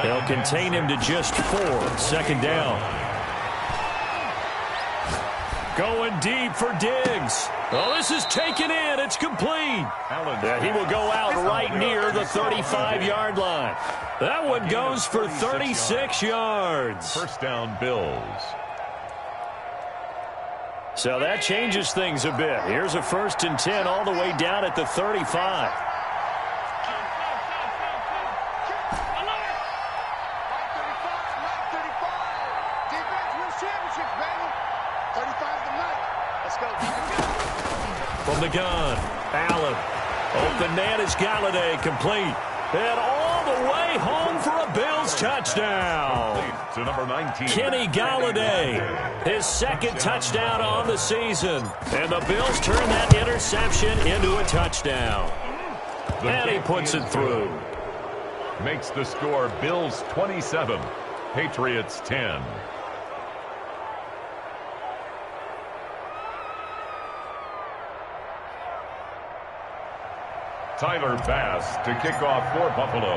They'll contain him to just 4. 2nd down. Going deep for Diggs. Oh, this is taken in. It's complete. He will go out right near the 35-yard line. That one goes for 36 yards. First down, Bills. So that changes things a bit. Here's a 1st and 10 all the way down at the 35. From the gun, Allen. Open man is Galladay, complete. And all the way home for a Bills touchdown. To number 19. Kenny Galladay, his 2nd touchdown on the season. And the Bills turn that interception into a touchdown. And he puts it through. Makes the score Bills 27, Patriots 10. Tyler Bass to kick off for Buffalo.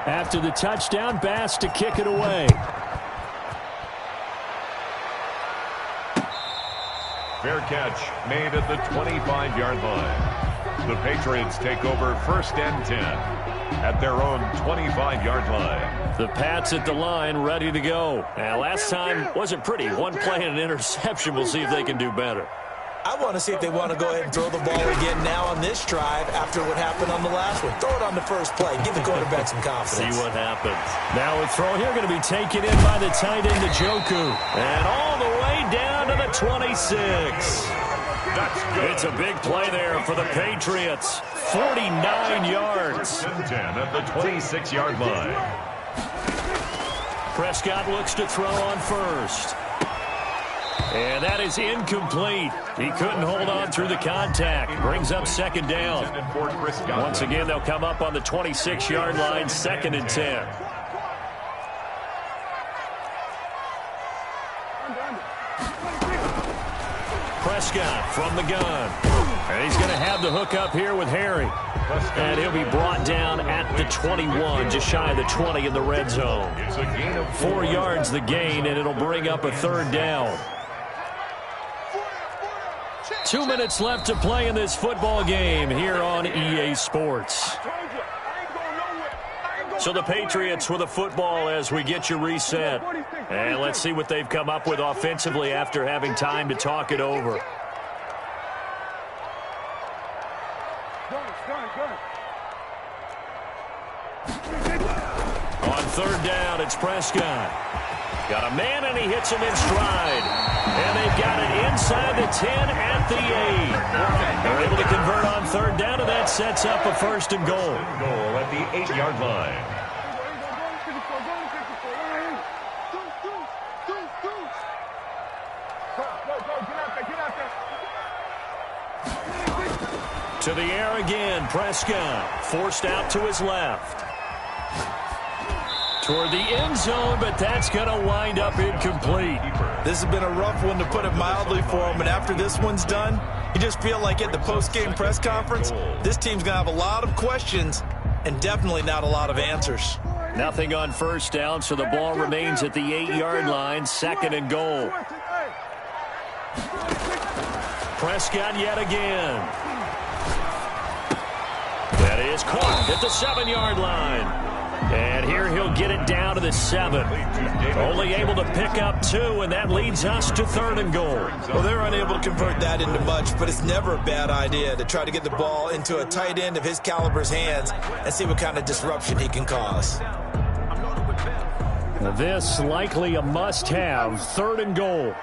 After the touchdown, Bass to kick it away. Fair catch made at the 25-yard line. The Patriots take over 1st and 10 at their own 25-yard line. The Pats at the line, ready to go. Now, last time wasn't pretty. 1 play and an interception. We'll see if they can do better. I want to see if they want to go ahead and throw the ball again now on this drive after what happened on the last one. Throw it on the first play. Give the quarterback some confidence. See what happens. Now a throw here going to be taken in by the tight end, Njoku. And all the way down to the 26. That's good. It's a big play there for the Patriots. 49 yards. 10 at the 26-yard line. Prescott looks to throw on first. And that is incomplete. He couldn't hold on through the contact. Brings up 2nd down. Once again, they'll come up on the 26-yard line, 2nd and 10. Prescott from the gun. And he's going to have the hook up here with Harry. And he'll be brought down at the 21, just shy of the 20 in the red zone. 4 yards the gain, and it'll bring up a 3rd down. 2 minutes left to play in this football game here on EA Sports. So the Patriots with a football as we get you reset. And let's see what they've come up with offensively after having time to talk it over. On 3rd down, it's Prescott. Got a man, and he hits him in stride. And they've got it inside the 10 at the 8. They're able to convert on 3rd down, and that sets up a 1st and goal. Goal at the 8-yard line. To the air again, Prescott. Forced out to his left. Toward the end zone, but that's going to wind up incomplete. This has been a rough one, to put it mildly, for him. And after this one's done, you just feel like at the post-game press conference, this team's going to have a lot of questions and definitely not a lot of answers. Nothing on 1st down, so the ball remains at the 8-yard line, 2nd and goal. Prescott yet again. That is caught at the 7-yard line. And here he'll get it down to the 7. Only able to pick up 2, and that leads us to 3rd and goal. Well, they're unable to convert that into much, but it's never a bad idea to try to get the ball into a tight end of his caliber's hands and see what kind of disruption he can cause. This likely a must-have, 3rd and goal.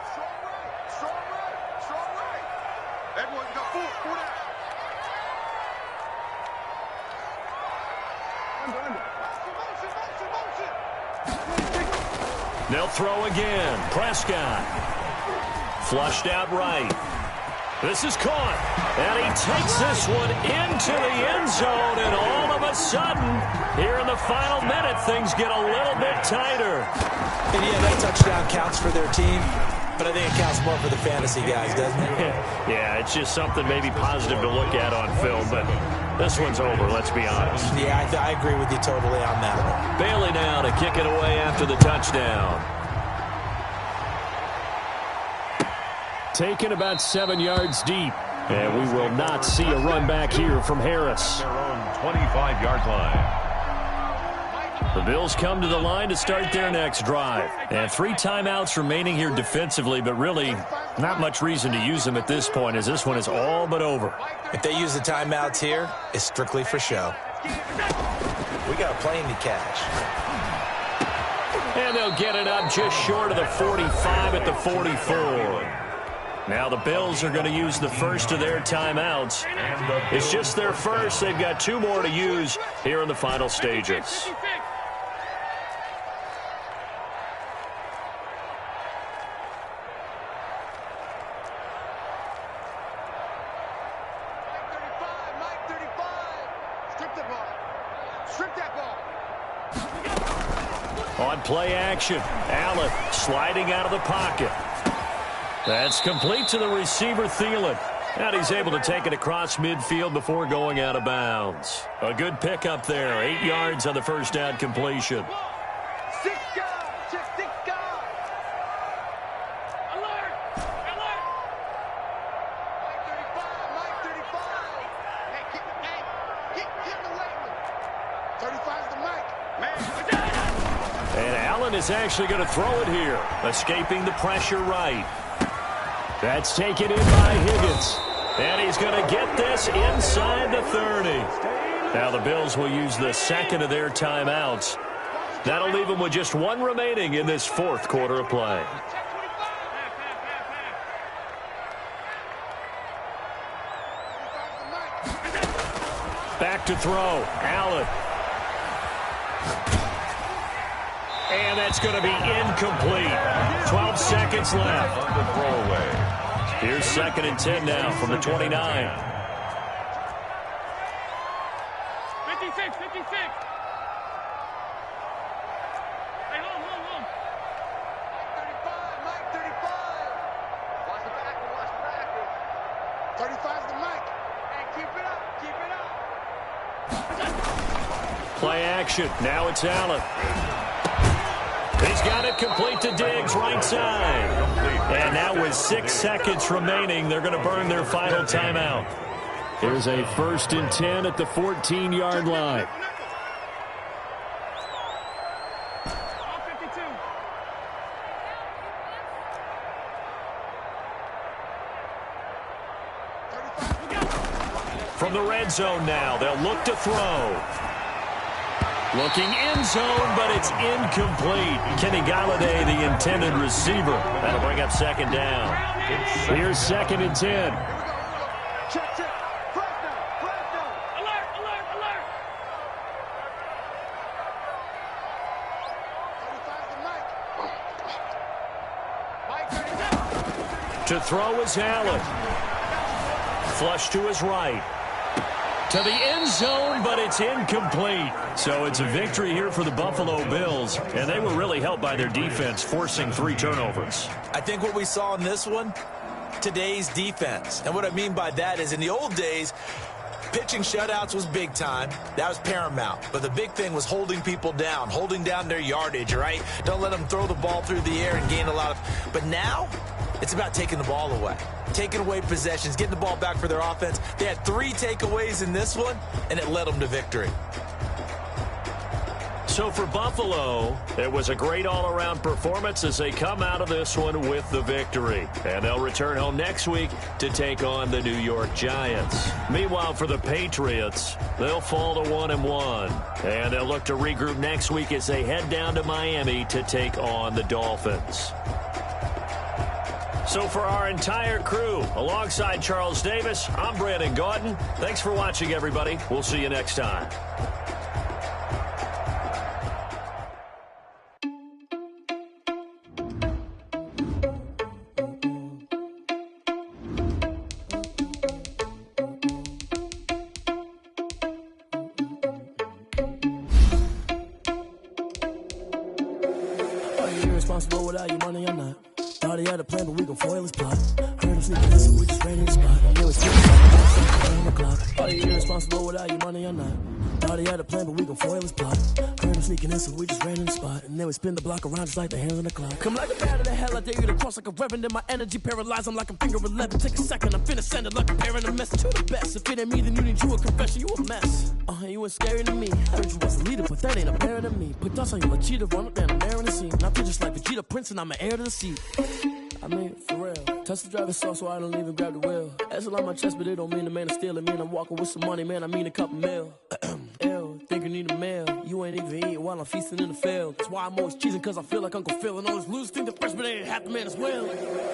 They'll throw again. Prescott Flushed out right. This is caught. And he takes this one into the end zone. And all of a sudden, here in the final minute, things get a little bit tighter. And yeah, that touchdown counts for their team. But I think it counts more for the fantasy guys, doesn't it? Yeah, it's just something maybe positive to look at on film. But this one's over, let's be honest. Yeah, I agree with you totally on that one. Bailey now to kick it away after the touchdown. Taken about 7 yards deep. And we will not see a run back here from Harris. Their own 25-yard line. The Bills come to the line to start their next drive. And 3 timeouts remaining here defensively, but really not much reason to use them at this point as this one is all but over. If they use the timeouts here, it's strictly for show. We got a plane to catch. And they'll get it up just short of the 45 at the 44. Now the Bills are going to use the first of their timeouts. It's just their first. They've got 2 more to use here in the final stages. On play action, Allen sliding out of the pocket. That's complete to the receiver, Thielen. And he's able to take it across midfield before going out of bounds. A good pickup there. 8 yards on the first down completion. 6 guys. Check 6 guys. Alert. Alert. Mike 35. Mike 35. Hey, get away with it. 35's the Mike. Man. And Allen is actually going to throw it here. Escaping the pressure right. That's taken in by Higgins. And he's going to get this inside the 30. Now the Bills will use the second of their timeouts. That'll leave them with just 1 remaining in this 4th quarter of play. Back to throw. Allen. And that's going to be incomplete. 12 seconds left. On the throwaway. Here's 2nd and 10 now from the 29. 56, 56. Hey, hold. Mike 35. Watch the backer. 35's the Mike. Hey, keep it up. Play action. Now it's Allen. He's got it complete to Diggs, right side. And now with 6 seconds remaining, they're going to burn their final timeout. Here's a 1st and 10 at the 14-yard line. From the red zone now, they'll look to throw. Looking end zone, but it's incomplete. Kenny Golladay, the intended receiver. That'll bring up 2nd down. Here's 2nd and 10. Check. Flash down. Alert. To throw is Allen. Flush to his right. To the end zone, but it's incomplete. So it's a victory here for the Buffalo Bills, and they were really helped by their defense, forcing 3 turnovers. I think what we saw in this one, today's defense. And what I mean by that is in the old days, pitching shutouts was big time. That was paramount. But the big thing was holding people down, holding down their yardage, right? Don't let them throw the ball through the air and gain a lot of... But now, it's about taking the ball away. Taking away possessions, getting the ball back for their offense. They had 3 takeaways in this one, and it led them to victory. So for Buffalo, it was a great all-around performance as they come out of this one with the victory. And they'll return home next week to take on the New York Giants. Meanwhile, for the Patriots, they'll fall to 1-1. And they'll look to regroup next week as they head down to Miami to take on the Dolphins. So for our entire crew, alongside Charles Davis, I'm Brandon Gaudin. Thanks for watching, everybody. We'll see you next time. irresponsible without your money or not. Thought he had a plan, but we gon' foil his plot. Heard him sneaking in, so we just ran in the spot. And it was 10 o'clock. Thought he irresponsible without your money or not. Thought he had a plan, but we gon' foil his plot. Heard him sneaking in, so we just ran in the spot. And then we spin the block around just like the hands on the clock. Come like a bat of the hell, I dare you to cross like a reverend. And my energy paralyzed, I'm like I'm finger 11. Take a second, I'm finna send it like a parent a message. You the best, if it ain't me, then you need you a confession. You a mess, you ain't scary to me. Heard you was a leader, but that ain't apparent to me. Put dust on you like cheetah, run up and I'm there in the scene. Now pictures like Vegeta Prince and I'm an heir to the seat. I mean, for real. Touch the driver's sauce so I don't even grab the wheel. That's on my chest, but it don't mean the man is stealing. Mean I'm walking with some money, man, I mean a couple mil. Ew, think you need a meal. You ain't even eating while I'm feasting in the field. That's why I'm always cheesing, cause I feel like Uncle Phil. And all those losers think the freshman ain't half the man as well.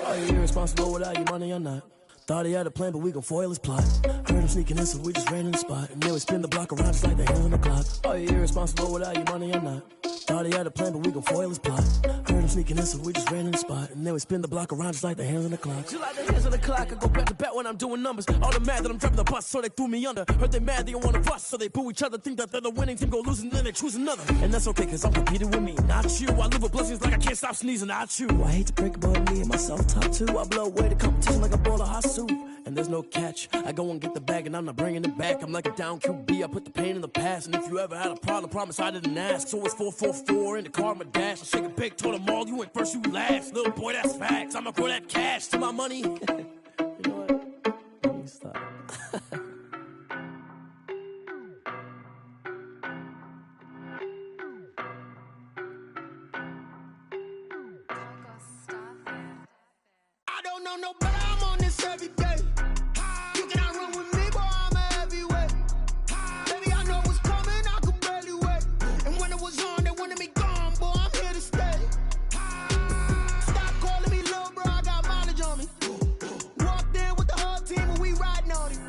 Are you irresponsible without your money or not? Thought he had a plan, but we gon' foil his plot. Heard him sneaking in, so we just ran in the spot. And then we spin the block around just like the hands on the clock. Are you irresponsible without your money or not? Thought he had a plan, but we gon' foil his plot. Heard him sneaking in, so we just ran in the spot. And then we spin the block around just like the hands on the clock. Just like the hands on the clock, I go back to back when I'm doing numbers. All the mad that I'm dropping the bus, so they threw me under. Heard they mad, they don't wanna bust, so they boo each other. Think that they're the winning team, go losing, then they choose another. And that's okay, cause I'm competing with me, not you. I live with blessings like I can't stop sneezing, not you. I hate to break about me and myself top two. I blow away the competition like a bowl of hot soup. And there's no catch. I go and get the bag and I'm not bringing it back. I'm like a down QB, I put the pain in the past. And if you ever had a problem, promise I didn't ask. So it's 444 in the car, my dash. I shake a big, told them all, you ain't first, you last. Little boy, that's facts. I'ma throw that cash to my money. You know what? Let me stop. I don't know no better, I'm on this every day. You cannot run with me, boy, I'm a heavyweight. Baby, I know what's coming, I could barely wait. And when it was on, they wanted me gone, boy, I'm here to stay. Stop calling me little bro, I got mileage on me. Walked in with the whole team and we riding on him.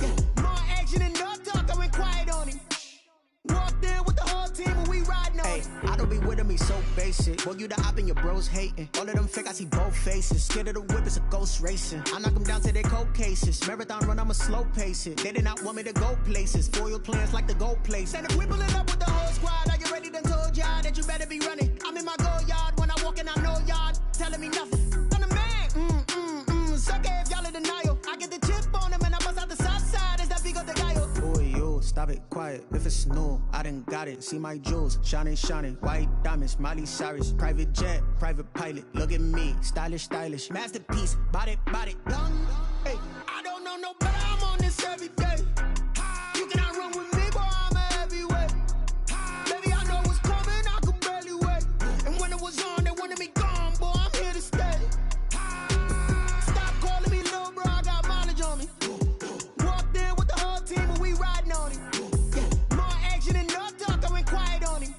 Yeah, more action and no talk, I went quiet on him. Walked in with the whole team and we riding on him. I don't be with him, he's so basic. Boy, you the op and your bros hating. All of them fake, I see both faces. Scared of the whip, it's a ghost racing. I knock them down to their cold cases. Marathon run, I'ma slow pace it. They did not want me to go places. Foil plans like the gold place. And if we pulling up with the whole squad, I get ready to told y'all that you better be running. I'm in my go yard, when I walk in, I know y'all telling me nothing. I'm the man, suck it if y'all in denial. I get the chip on him and I bust out the south side, is that Vigo de Gallo? Boy, yo, stop it, quiet. If it's new, I done got it. See my jewels, shining, shining. White diamonds, Miley Cyrus. Private jet, private pilot. Look at me, stylish, stylish. Masterpiece, body, young. Hey, I don't know no better, I'm on this every day. You cannot run with me, boy, I'm a heavyweight. Baby, I know what's coming, I could barely wait. And when it was on, they wanted me gone, boy, I'm here to stay. Stop calling me little bro, I got mileage on me. Walked in with the whole team and we riding on him. Yeah, more action and no talk, I went quiet on him.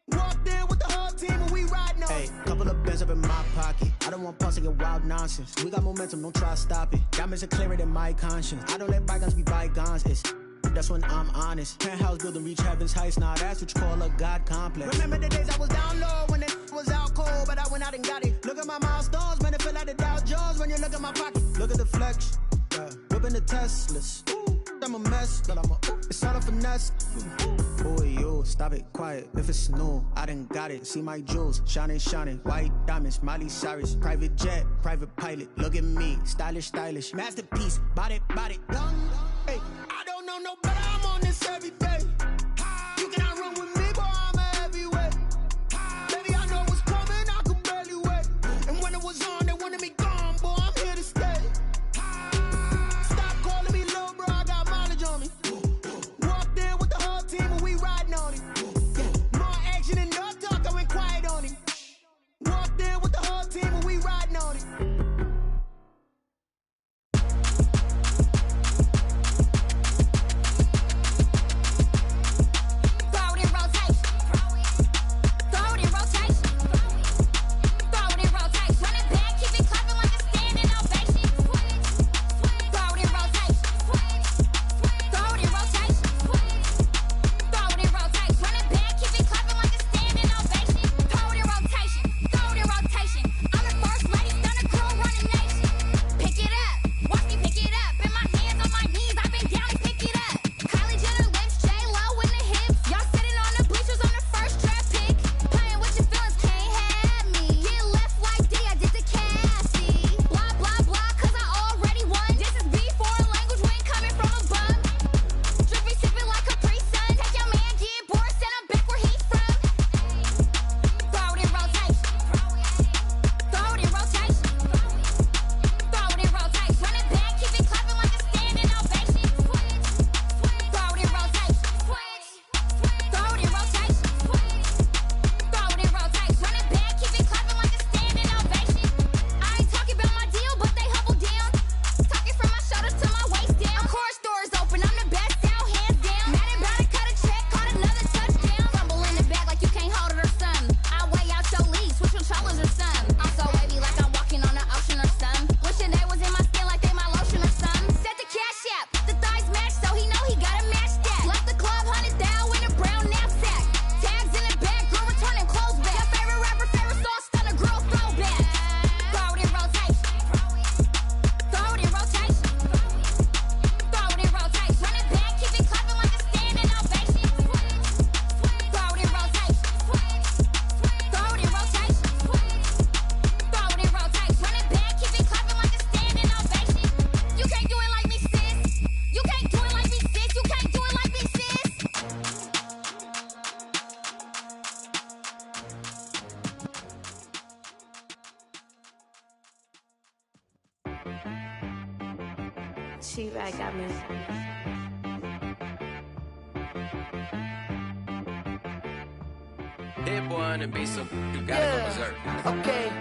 Walked in with the whole team and we riding on him. Hey, couple of bands up in my pocket. I don't want pulse to get wild nonsense. We got momentum, don't try to stop it. Diamonds are clearer than my conscience. I don't let bygones be bygones. That's when I'm honest. Penthouse building, reach heaven's heights. Now that's what you call a God complex. Remember the days I was down low when it was out cold, but I went out and got it. Look at my milestones, man, it feel like the Dow Jones when you look at my pocket. Look at the flex, whipping the Teslas. I'm a mess, but it's all a finesse. Boy, yo, stop it, quiet. If it's new, I done got it. See my jewels, shining, shining. White diamonds, Miley Cyrus. Private jet, private pilot. Look at me, stylish, stylish. Masterpiece, body, young. Hey, I don't know no better, I'm on this every day. You cannot run with me, boy, I'm a heavyweight. Baby, I know what's coming, I could barely wait. And when it was on, they wanted me gone, boy, I'm here to stay. Stop calling me little bro, I got mileage on me. Walked in with the whole team and we riding on him. Yeah, more action and no talk, I went quiet on him. Walked in with the whole team and we riding on him. T-Rag got me. Hit boy on the beat, so you gotta go berserk. Okay.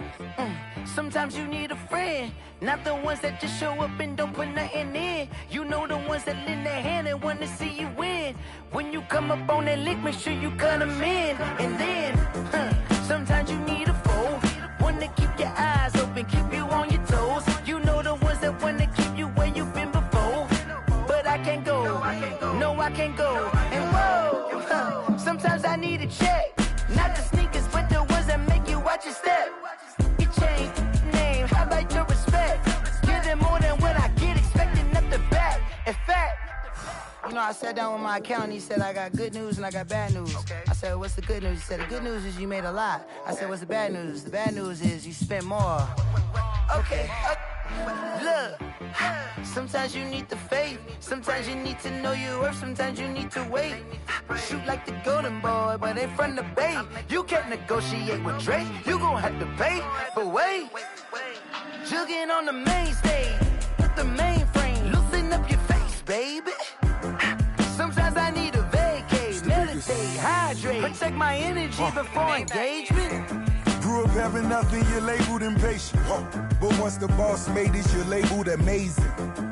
Sometimes you need a friend, not the ones that just show up and don't put nothing in. You know the ones that lend their hand and want to see you win. When you come up on that lick, make sure you cut them in. And then, sometimes you need a foe, one to keep your eyes open, keep you on your toes. You know the ones that want to keep you where you've been before. But I can't go, no I can't go. And whoa, sometimes I need a check. Not the sneakers, but the ones that make you watch your step. You change name, how about your respect? Give them more than what I get, expecting nothing back. In fact, you know, I sat down with my accountant, he said, I got good news and I got bad news. I said, what's the good news? He said, the good news is you made a lot. I said, what's the bad news? The bad news is you spent more. Okay, look, sometimes you need the faith, sometimes you need to know your worth, sometimes you need to wait. Shoot like the golden boy, but in front of the bay. You can't negotiate with Drake, you gon' have to pay. But wait, jugging on the main stage, with the mainframe, loosen up your face, baby. Sometimes I need a vacate, meditate, hydrate, protect my energy before engagement. Grew up having nothing, you're labeled impatient. But once the boss made it, you're labeled amazing.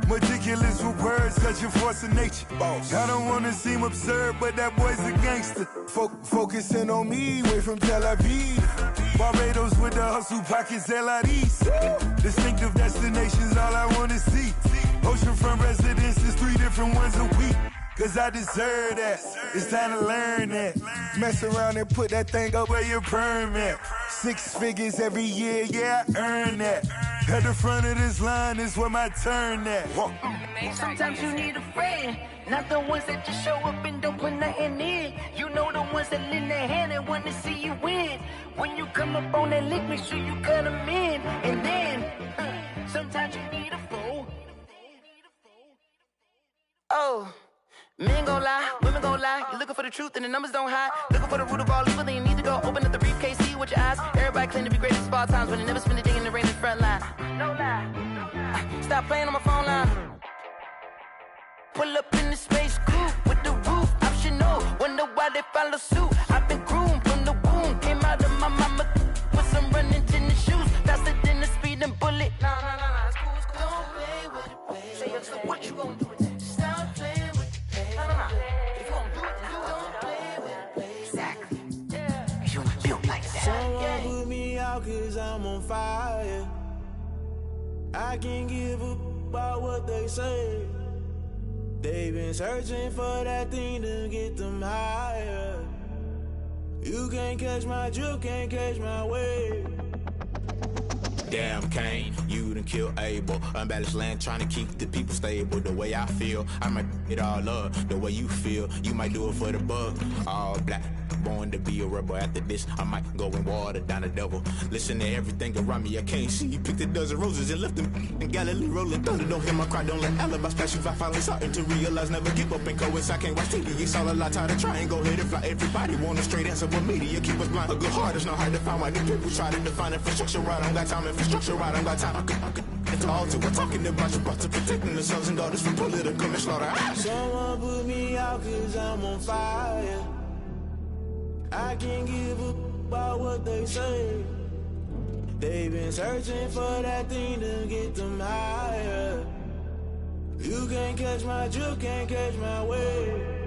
Meticulous with words, such a force of nature. I don't wanna seem absurd, but that boy's a gangster. Focusing on me, way from Tel Aviv. Barbados with the hustle pockets, LIDs. Distinctive destinations, all I wanna see. Oceanfront residences, 3 different ones a week. Cause I deserve that, it's time to learn that. Mess around and put that thing up where your permit. 6 figures every year, yeah, I earn that. At the front of this line is where my turn at. Sometimes you need a friend, not the ones that just show up and don't put nothing in. You know the ones that lend their hand and want to see you win. When you come up on that lick, make sure you cut them in. And then, sometimes you need a foe. Oh. Men gon' lie, women gon' lie. You're looking for the truth and the numbers don't hide. Looking for the root of all evil, then you need to go open up the briefcase, see with your eyes. Everybody claim to be greatest of all times, but they never spend a day in the rain in the front line. No lie. Stop playing on my phone line. Pull up in the space coupe with the roof optional. Wonder why they follow suit. I've been groomed from the womb. Came out of my mama with some running tennis shoes. Faster than the speeding bullet. Nah, it's cool, it's cool. Don't play with it, baby. Say, so what you gon' do with it? Stop playing. If you gon' do it, then don't play with it, baby. Exactly. Cause you ain't built like that. Someone put me out cause I'm on fire. I can't give up about what they say. They've been searching for that thing to get them higher. You can't catch my drift, can't catch my wave. Damn Kane, you done killed Abel. Unbalanced land trying to keep the people stable. The way I feel, I might it all up. The way you feel, you might do it for the bug. All black, born to be a rebel. After this, I might go and water down the devil. Listen to everything around me, I can't see. You picked a dozen roses and left them in Galilee rolling thunder. Don't hear my cry, don't let alibis pass you. I finally starting to realize, never give up and coincide. Can't watch TV, it's all a lot. Tired of trying, go ahead and fly. Everybody want a straight answer, but media keep us blind. A good heart is not hard to find. Why the people try to define infrastructure right? I don't got time, infrastructure right, I don't got time. I could it's all to we're talking about to protecting the sons and daughters from political manslaughter. Someone put me out cause I'm on fire. I can't give up about what they say. They've been searching for that thing to get them higher. You can't catch my drift, can't catch my wave.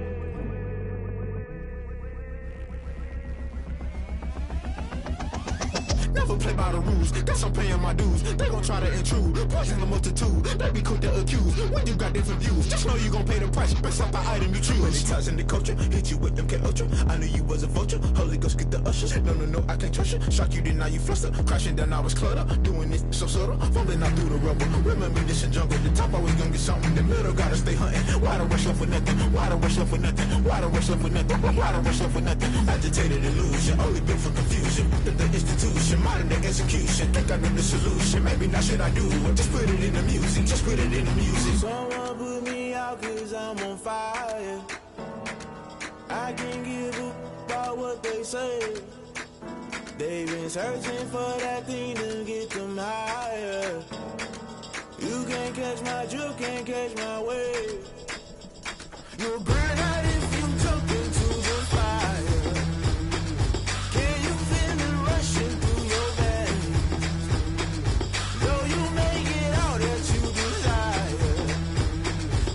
Never play by the rules, guess I'm paying my dues. They gon' try to intrude, poison the multitude. They be quick to accuse, when you got different views. Just know you gon' pay the price, based off the item you choose. When they touching the culture, hit you with MK Ultra. I knew you was a vulture, Holy Ghost get the ushers. No, I can't trust you. Shock you, then now you fluster. Crashing down, I was cluttered. Doing this so subtle, fumbling out through the rubble. Remember this in jungle, the top always gonna get something. In the middle, gotta stay hunting. Why the rush left with nothing? Why the rush left with nothing? Why the rush left with nothing? Why the rush left with nothing? Agitated illusion, only built for confusion. The institution, modern day execution. Think I know the solution. Maybe not should I do it? Just put it in the music. Just put it in the music. Someone put me out cause I'm on fire. I can't give up about what they say. They've been searching for that thing to get them higher. You can't catch my wave. You'll burn out if you jump into the fire. Can you feel it rushing through your veins? Though you make it all that you desire.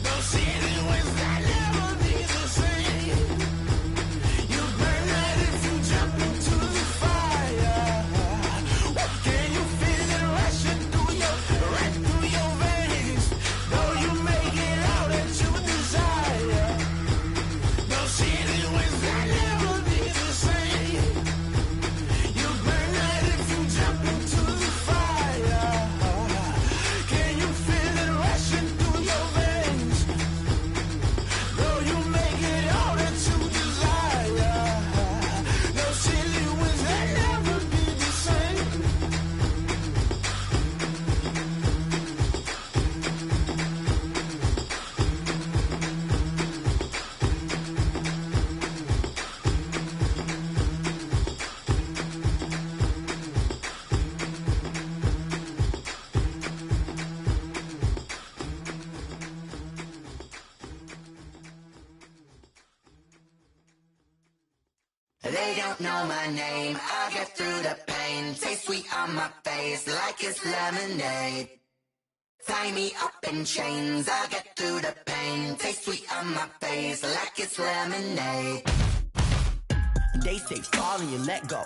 Those ceiling winds that never be the same. You'll burn out if you jump into the fire. Can you feel it rushing through your veins? Though you make it all that you desire. Those ceiling winds that never be the same. You burn out if you jump into the fire. Can you feel it rushing through your veins? Though you make it all that you desire. Those ceiling winds that never be the same. They don't know my name, I get through the pain. Taste sweet on my face like it's lemonade. Tie me up in chains, I get through the pain. Taste sweet on my face like it's lemonade. They say fall and you let go,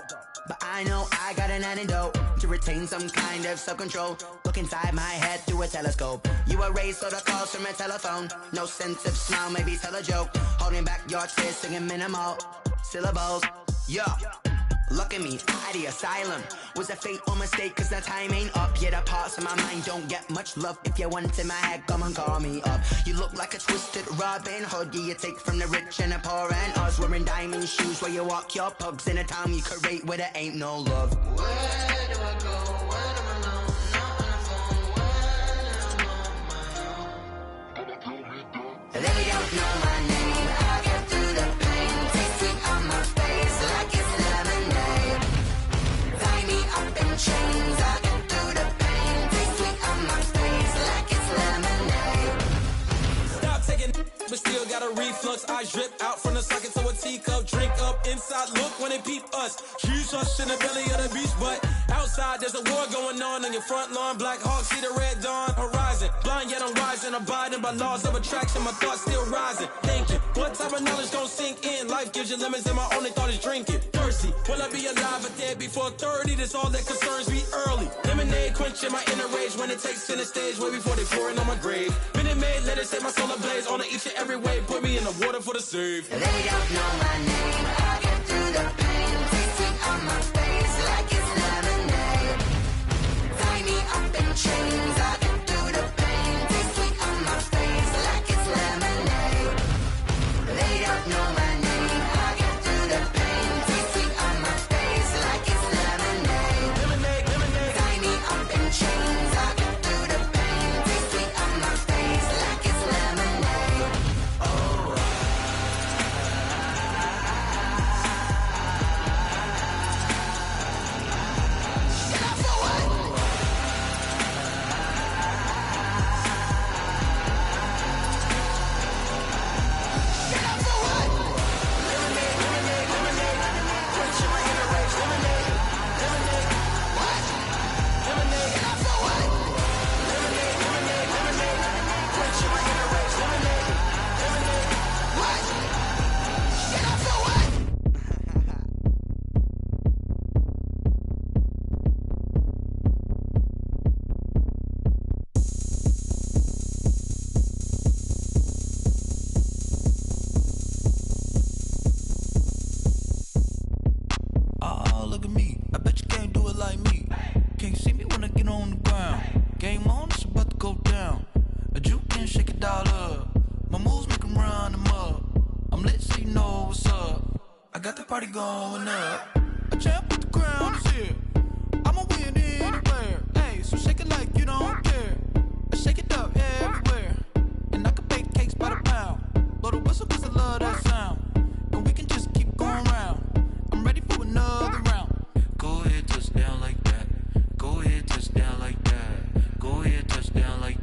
but I know I got an antidote to retain some kind of self-control. Look inside my head through a telescope. You erase all the calls from a telephone. No sense of smile, maybe tell a joke. Holding back your tears, singing minimal syllables. Yo, look at me, out of the asylum. Was a fate or mistake, cause the time ain't up. Yeah, the parts of my mind don't get much love. If you want in my head, come and call me up. You look like a twisted Robin Hood. Yeah, you take from the rich and the poor and us. Wearing diamond shoes where you walk your pugs in a town you create where there ain't no love. Where do I go when I'm alone? Not on the phone, when I'm on my own. They don't know my name, I get through the pain. Taste sweet on my face like it's lemonade. Tie me up in chains, I get through the pain. Taste sweet on my face like it's lemonade. Stop taking but still got a reflux. I drip out from the socket to a teacup. Drink up inside, look when they peep us. She's us in the belly of the beast, but outside there's a war going on your front lawn. Black Hawk, see the red dawn horizon. Blind yet I'm rising, abiding by laws of attraction. My thoughts still rising, thinking what type of knowledge gon' sink in? Life gives you lemons and my only thought is drinking. Thirsty, will I be alive or dead before 30? That's all that concerns me early. Lemonade quenching my inner rage when it takes center stage way before they pour it on my grave. Minute Maid, let it set my soul ablaze on each and every way. Put me in the water for the save. They don't know my name, I get through the pain. Taste sweet on my face like it's lemonade. Tie me up in chains, I get through the pain. Taste sweet on my face like it's lemonade. They don't know my name, I get through the pain. Taste sweet on my face like it's lemonade. Tie me up in chains, I get through the pain. Taste sweet on my face like it's lemonade. Oh. party going up. A champ with the crown is here. I'ma win anywhere. Hey, so shake it like you don't care. I shake it up everywhere. And I can bake cakes by the pound. Blow the whistle cause I love that sound. And we can just keep going round. I'm ready for another round. Go ahead, touch down like that. Go ahead, touch down like that. Go ahead, touch down like that.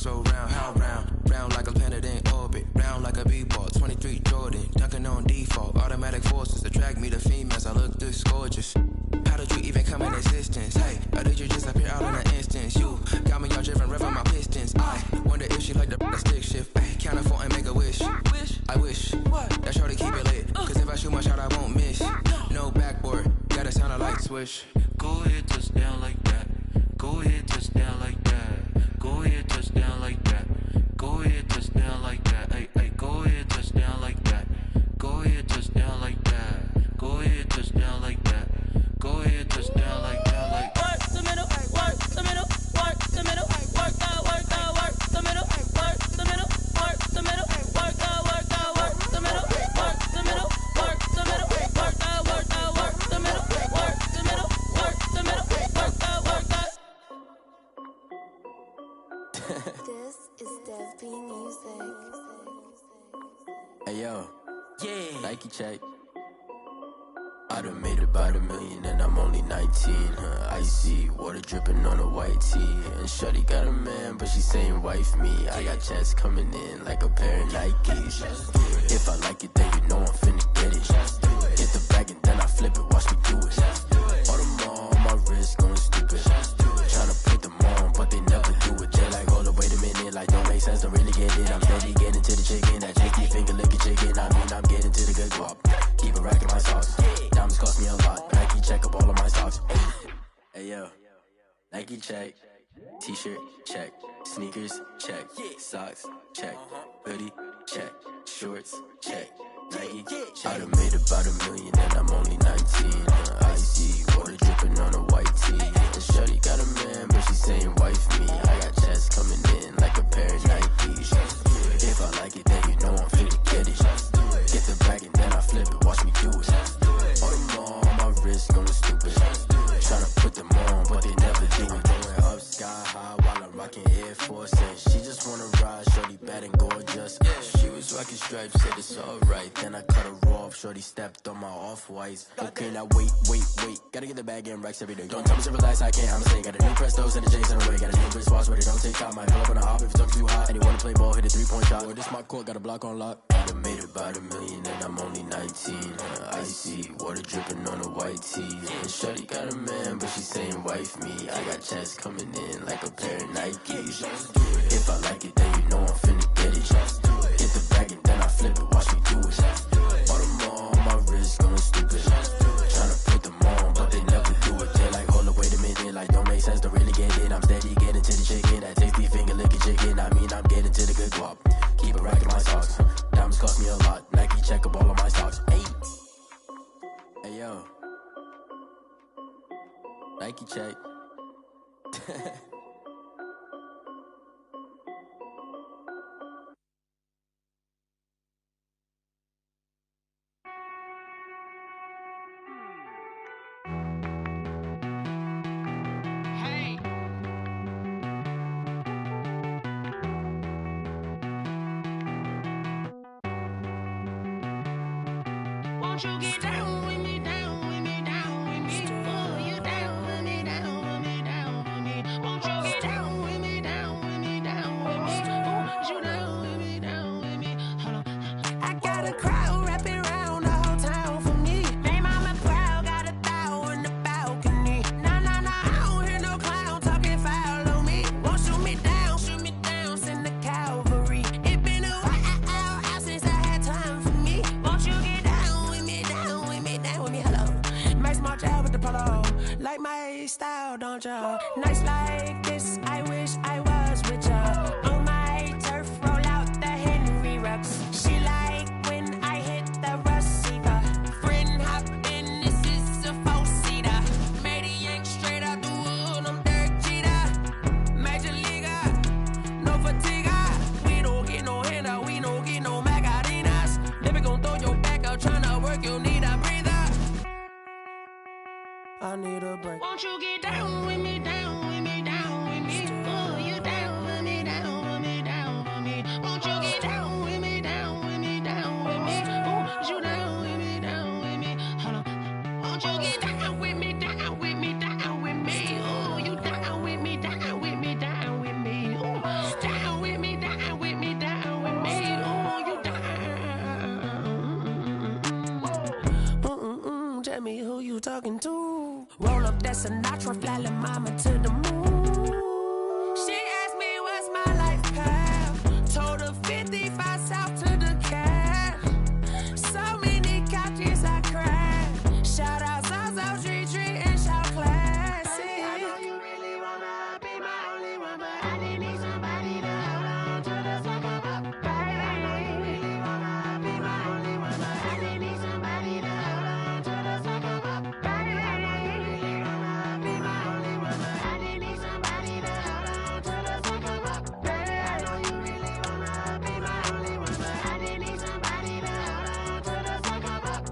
so round, how round? Round like a planet in orbit, round like a b-ball, 23 Jordan, dunking on default. Automatic forces attract me to females, I look this gorgeous. How did you even come in existence? Hey, or did you just appear out in an instance? You got me all driven, revving my pistons. I wonder if she like the stick shift. Hey, count a 4 and make a wish. I wish that shorty keep it lit, cause if I shoot my shot I won't miss. No backboard, gotta sound a light switch. Go ahead, touch down like that. Go ahead, touch down like that. Go ahead, touch down like that. Go ahead, touch down like that. Hey, hey, go ahead, touch down like that. Go ahead, touch down like that. Go ahead, touch down like that. Go ahead, touch down like that. Like work the middle, work the middle, work the middle, work out, work the middle, work the middle, work the middle, work out, work the middle, work the middle, work the middle, work out, work the middle, work the middle, work the middle, work out, work out. This is Dev B Music. Hey yo, Nike check. I done made about $1 million and I'm only 19, icy, water dripping on a white tee. And shorty got a man, but she saying wife me. I got checks coming in like a pair of Nikes. If I like it, then you know I'm finna get it. Get the bag and then I flip it, watch me do it. All them on my wrist going stupid. Tryna put them on, but they never do it. They like, hold up, wait a minute, like don't make sense, don't really get it. I'm steady getting to the chicken, that chicky finger licking chicken. I mean, I'm getting to the good guap. Keep a rack in my socks. Diamonds cost me a lot. Nike check up all of my socks. Hey yo, Nike check. T-shirt check. Sneakers check. Socks check. Hoodie check. Shorts check. Nike I done made about $1 million and I'm only 19. Icy, water dripping on a white tee. And shorty got a man, but she saying wife me. I got checks coming in like a pair of Nikes. If I like it, then you know I'm finna get it. Get the bag and then I flip it, watch me do it. All them on my wrist going stupid. Tryna put them on, but they never do it. Going up sky high while I'm rocking Air Force. And she just wanna ride, shorty bad and gorgeous. She was rocking stripes, said it's alright. Then I cut her off, shorty stepped on my off-whites. Okay, now wait. Gotta get the bag and racks every day. Don't tell me to relax, I can't, I'ma say. Got a new Prestos and the J's in the way. Got a new wristwatch, but it don't take time. Might pull up on a hop if it's talking too hot. And you wanna play ball, hit a 3-point shot. Or this my court, got a block on lock. I done made about $1 million and I'm only 19. Icy, water dripping on a white tee. And shorty got a man, but she saying wife me. I got checks coming in like a pair of Nikes. If I like it, then you know I'm finna get it. Get the bag and then I flip it, watch me do it. All them on my wrist going stupid. Tryna put them on, but they never do it. They like, hold up, wait a minute, like don't make sense, don't really get it. I'm steady getting to the chicken, that tasty finger licking chicken. I mean, I'm getting to the good guap. Keep a rack in my socks. Diamonds cost me a lot. Nike check up all of my stocks. Hey yo, Nike check. Won't you get down with me, down with me, down with me? Oh, you down with me, down with me, down with me. Won't you get down with me, down with me, down with me? Oh, you down with me, down with me? Hold on. I got a crowd wrapping around the whole town for me. They mama crowd got a thou on the balcony. Nah, I don't hear no clown talking foul on me. Won't shoot me down, send the cavalry. It been a while since I had time for me. Won't you get down with me, down with me, down with me? Hello. Nice small job with the polo. Like my style, don't ya? Nice like this, I wish I was with ya. On my turf, roll out the Henry Rux. She like when I hit the receiver. Friend hop in, this is a four-seater. Made a yank straight out the wood, I'm Derek Jeter. Major leaguer, no fatigue. We don't get no handout, we don't get no Macarinas. Never gon' throw your back out, tryna work, you need a breather. I need a break. Won't you get down with me, down with me, down with me? Oh, you down with me, down with me, down with me? Won't you get down with me, down with me, down with me? Oh, you down with me, down with me? Hold on. Won't you get down with me, down with me, down with me? Oh, you down with me, down with me, down with me? Oh, down talking to. Roll up that Sinatra, fly like mama to the moon. She asked me what's my life path. Told her 55 south to the cat. So many couches I cracked. Shout out Zazo, Tree Tree, and shout classic. I know you really wanna be my only one, but I didn't need somebody to hold on to the sucker up. Baby, I know you really wanna be my only one, but I didn't need somebody to hold on to the sucker up. Baby, I know you really wanna be my only one, but I didn't need somebody to hold on to the sucker up. Baby, I know you really wanna be my only one, but I didn't need somebody to hold on to the sucker up.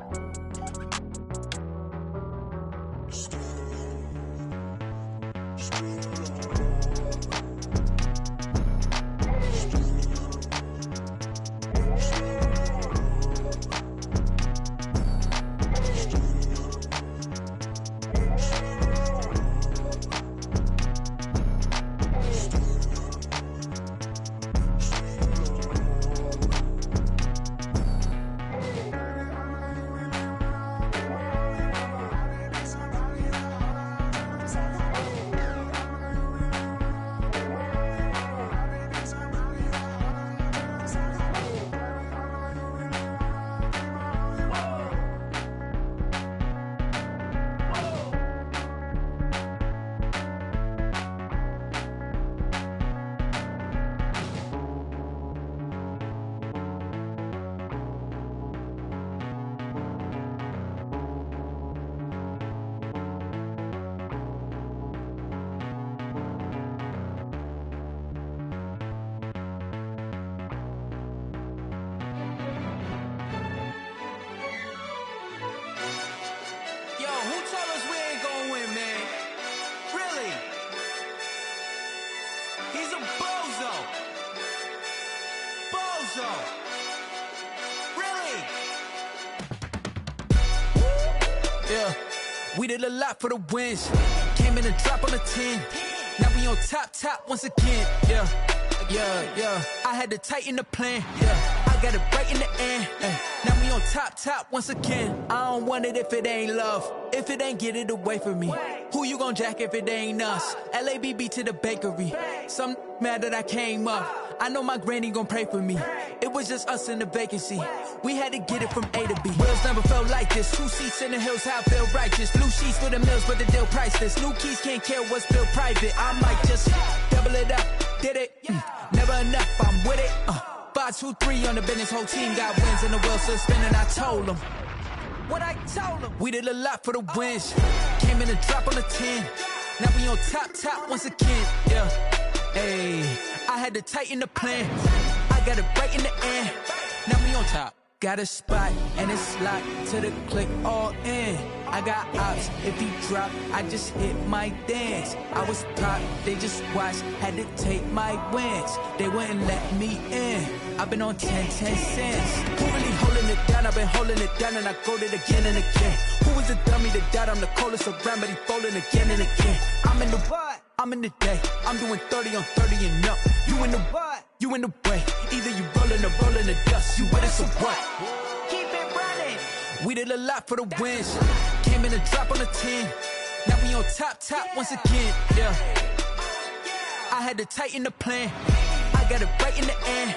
Yo, who told us we ain't gonna win, man? Really? He's a bozo. Bozo. Really? Yeah, we did a lot for the wins. Came in a drop on the 10. Now we on top once again. Yeah. I had to tighten the plan. Yeah, I got it right in the end. Now we on top once again. I don't want it if it ain't love. If it ain't, get it away from me. Who you gon' jack if it ain't us? LABB to the bakery. Some mad that I came up. I know my granny gon' pray for me. It was just us in the vacancy. We had to get it from A to B. Wheels never felt like this. 2 seats in the hills, how I feel righteous. Blue sheets for the mills, but the deal priceless. New keys can't care what's built private. I might just double it up. Did it? Never enough, I'm with it. 5, 2, 3 on the business, whole team got wins and the wheels still spinning. I told them what I told them. We did a lot for the wins. Came in a drop on the 10. Now we on top once again. Yeah, hey, I had to tighten the plan. I got it right in the end. Now we on top. Got a spot and it's locked to the click all in. I got ops, if he drop, I just hit my dance. I was top, they just watched, had to take my wins. They wouldn't let me in. I've been on 10 cents. Who really holding it down? I've been holding it down and I go it again and again. Who was the dummy that died? I'm the coldest around, but he folding again and again. I'm in the what? I'm in the day. I'm doing 30 on 30 and up. You in the what? You in the way. Either you rolling or rolling the dust. You with us or what? Keep it running. We did a lot for the wins. Came in a drop on the 10. Now we on top once again. Yeah. I had to tighten the plan. I got it right in the end.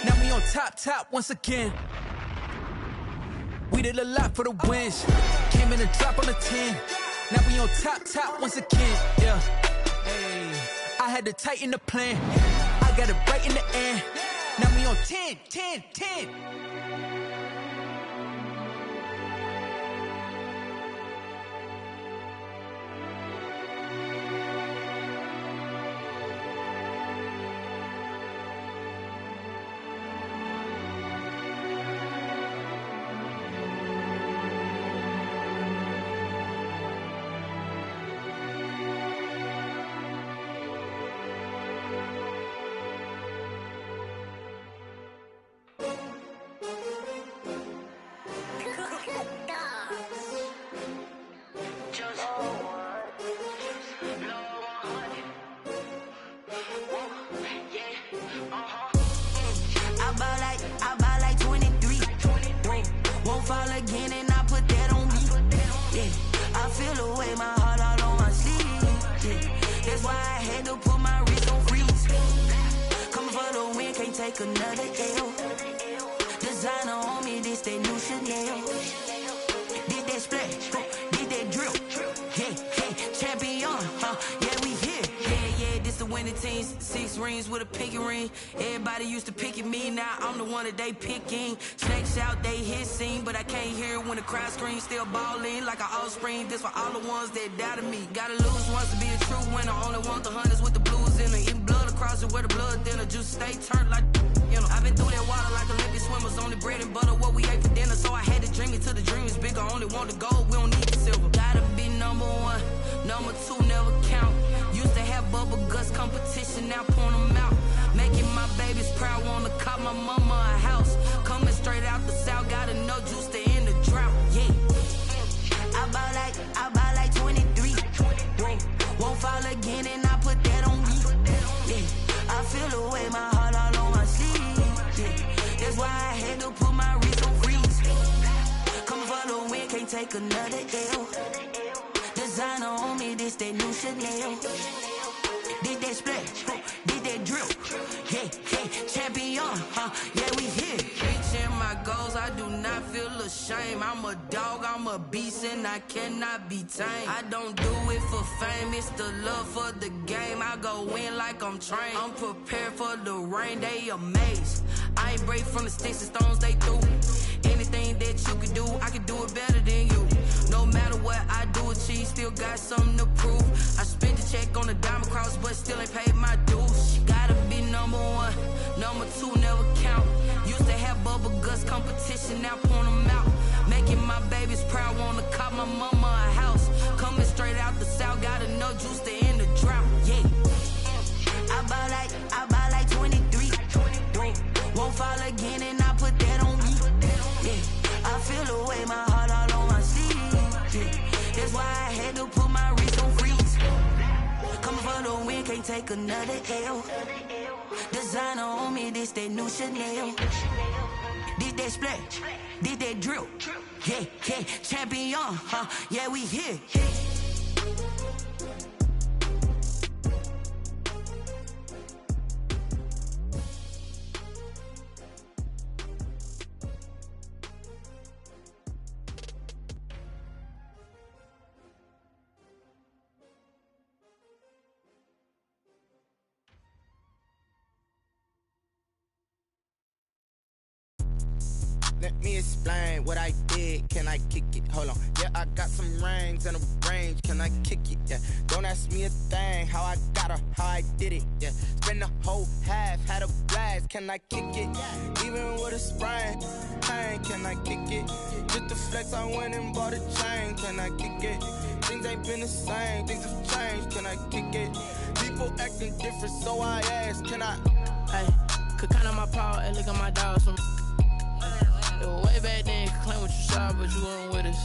Now we on top once again. We did a lot for the wins. Came in a drop on the 10. Now we on top once again. Yeah. Hey, I had to tighten the plan. I got it right in the end. Now we on 10. take another L. Designer on me, this that new Chanel. Did that splash, did that drill. Yeah, champion, yeah, we here. Yeah, this the winning team. 6 rings with a pinky ring. Everybody used to pick at me, now I'm the one that they picking. Snakes out, they hit scene, but I can't hear it when the crowd screams. Still balling like an offspring. This for all the ones that doubted me. Gotta lose once to be a true winner. Only want the hunters with the blues in it. Eating blood across it where the blood thinner. Juice stay turned like, you know. I've been through that water like Olympic swimmers. Only bread and butter, what we ate for dinner. So I had to dream it till the dream is bigger. Only want the gold, we don't need the silver. Gotta be number 1, number 2 never count. Used to have bubble guts competition, now point them out. Making my babies proud, wanna cop my mama a house. Coming straight out the south, gotta know juice to end the drought. Yeah, I buy like 23. Whoa, won't fall again, and I put that on me. Yeah, I feel the way, my heart all on my sleeve. Yeah, that's why I had to put my wrist on freeze. Coming for the win, can't take another L. Designer on me, this that new Chanel. Did that splash, did that drill. Yeah, champion, yeah, we here. Reaching my goals, I do not feel ashamed. I'm a dog, I'm a beast, and I cannot be tamed. I don't do it for fame, it's the love for the game. I go in like I'm trained. I'm prepared for the rain, they amazed. I ain't break from the sticks and stones they threw. Anything that you can do, I can do it better than you. No matter what I do, achieve, still got something to prove. I spent the check on the diamond cross, but still ain't paid my dues. Gotta be number 1, number 2 never count. Used to have bubble guts competition, now point them out. Making my babies proud, wanna cop my mama a house. Coming straight out the south, gotta know juice to end the drought. Yeah, I buy like 23. Whoa, won't fall again, and I put that on me. Yeah, I feel the way, my heart all on my sleeve. Yeah, that's why I had to put my wrist on freeze. Coming for the win, can't take another L. Designer on me, this that new Chanel. Did that splash, did that drill. Yeah, champion, yeah, we here. Let me explain what I did, can I kick it? Hold on, yeah, I got some rings and a range, can I kick it? Yeah, don't ask me a thing, how I got her, how I did it? Yeah, spend the whole half, had a blast, can I kick it? Even with a sprain, pain, can I kick it? Just the flex, I went and bought a chain, can I kick it? Things ain't been the same, things have changed, can I kick it? People acting different, so I asked, can I? Hey, could count on my power and look at my dogs from. Way back then, could claim what you saw, but you weren't with us.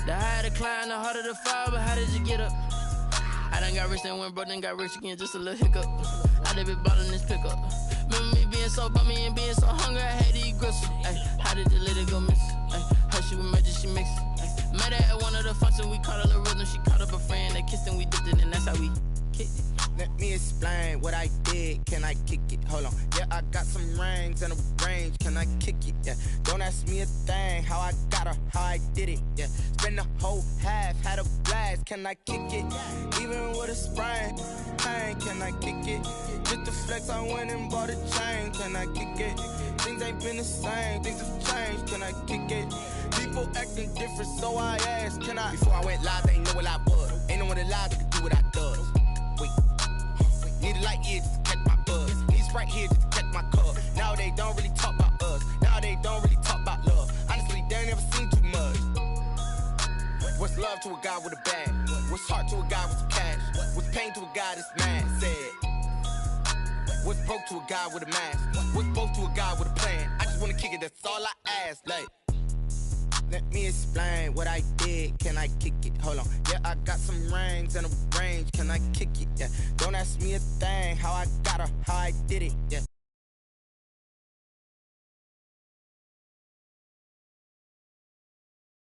The higher the climb, the harder the fall, but how did you get up? I done got rich and went broke, then got rich again, just a little hiccup. I done been ballin' this pickup. Remember me being so bummy and being so hungry, I had to eat gristle. How did you let it go miss? How she with magic, she mix it. Met her at one of the functions, we caught her rhythm. She caught up a friend, they kissed and we dipped it, and that's how we kicked it. Let me explain what I did, can I kick it? Hold on, yeah, I got some rings and a range, can I kick it? Yeah, don't ask me a thing, how I got her, how I did it? Yeah, spend the whole half, had a blast, can I kick it? Even with a sprain, pain, can I kick it? Just the flex, I went and bought a chain, can I kick it? Things ain't been the same, things have changed, can I kick it? People acting different, so I asked, can I? Before I went live, they ain't know what I was. Ain't no one alive that could do what I does. Wait. Need a light here just to catch my buzz. Need Sprite here just to catch my cup. Now they don't really talk about us. Now they don't really talk about love. Honestly, they ain't never seen too much. What's love to a guy with a bag? What's heart to a guy with some cash? What's pain to a guy that's mad? Said. What's broke to a guy with a mask? What's both to a guy with a plan? I just wanna kick it, that's all I ask. Like, let me explain what I did, can I kick it? Hold on, yeah, I got some rings and a range, can I kick it? Yeah, don't ask me a thing, how I got her, how I did it? Yeah,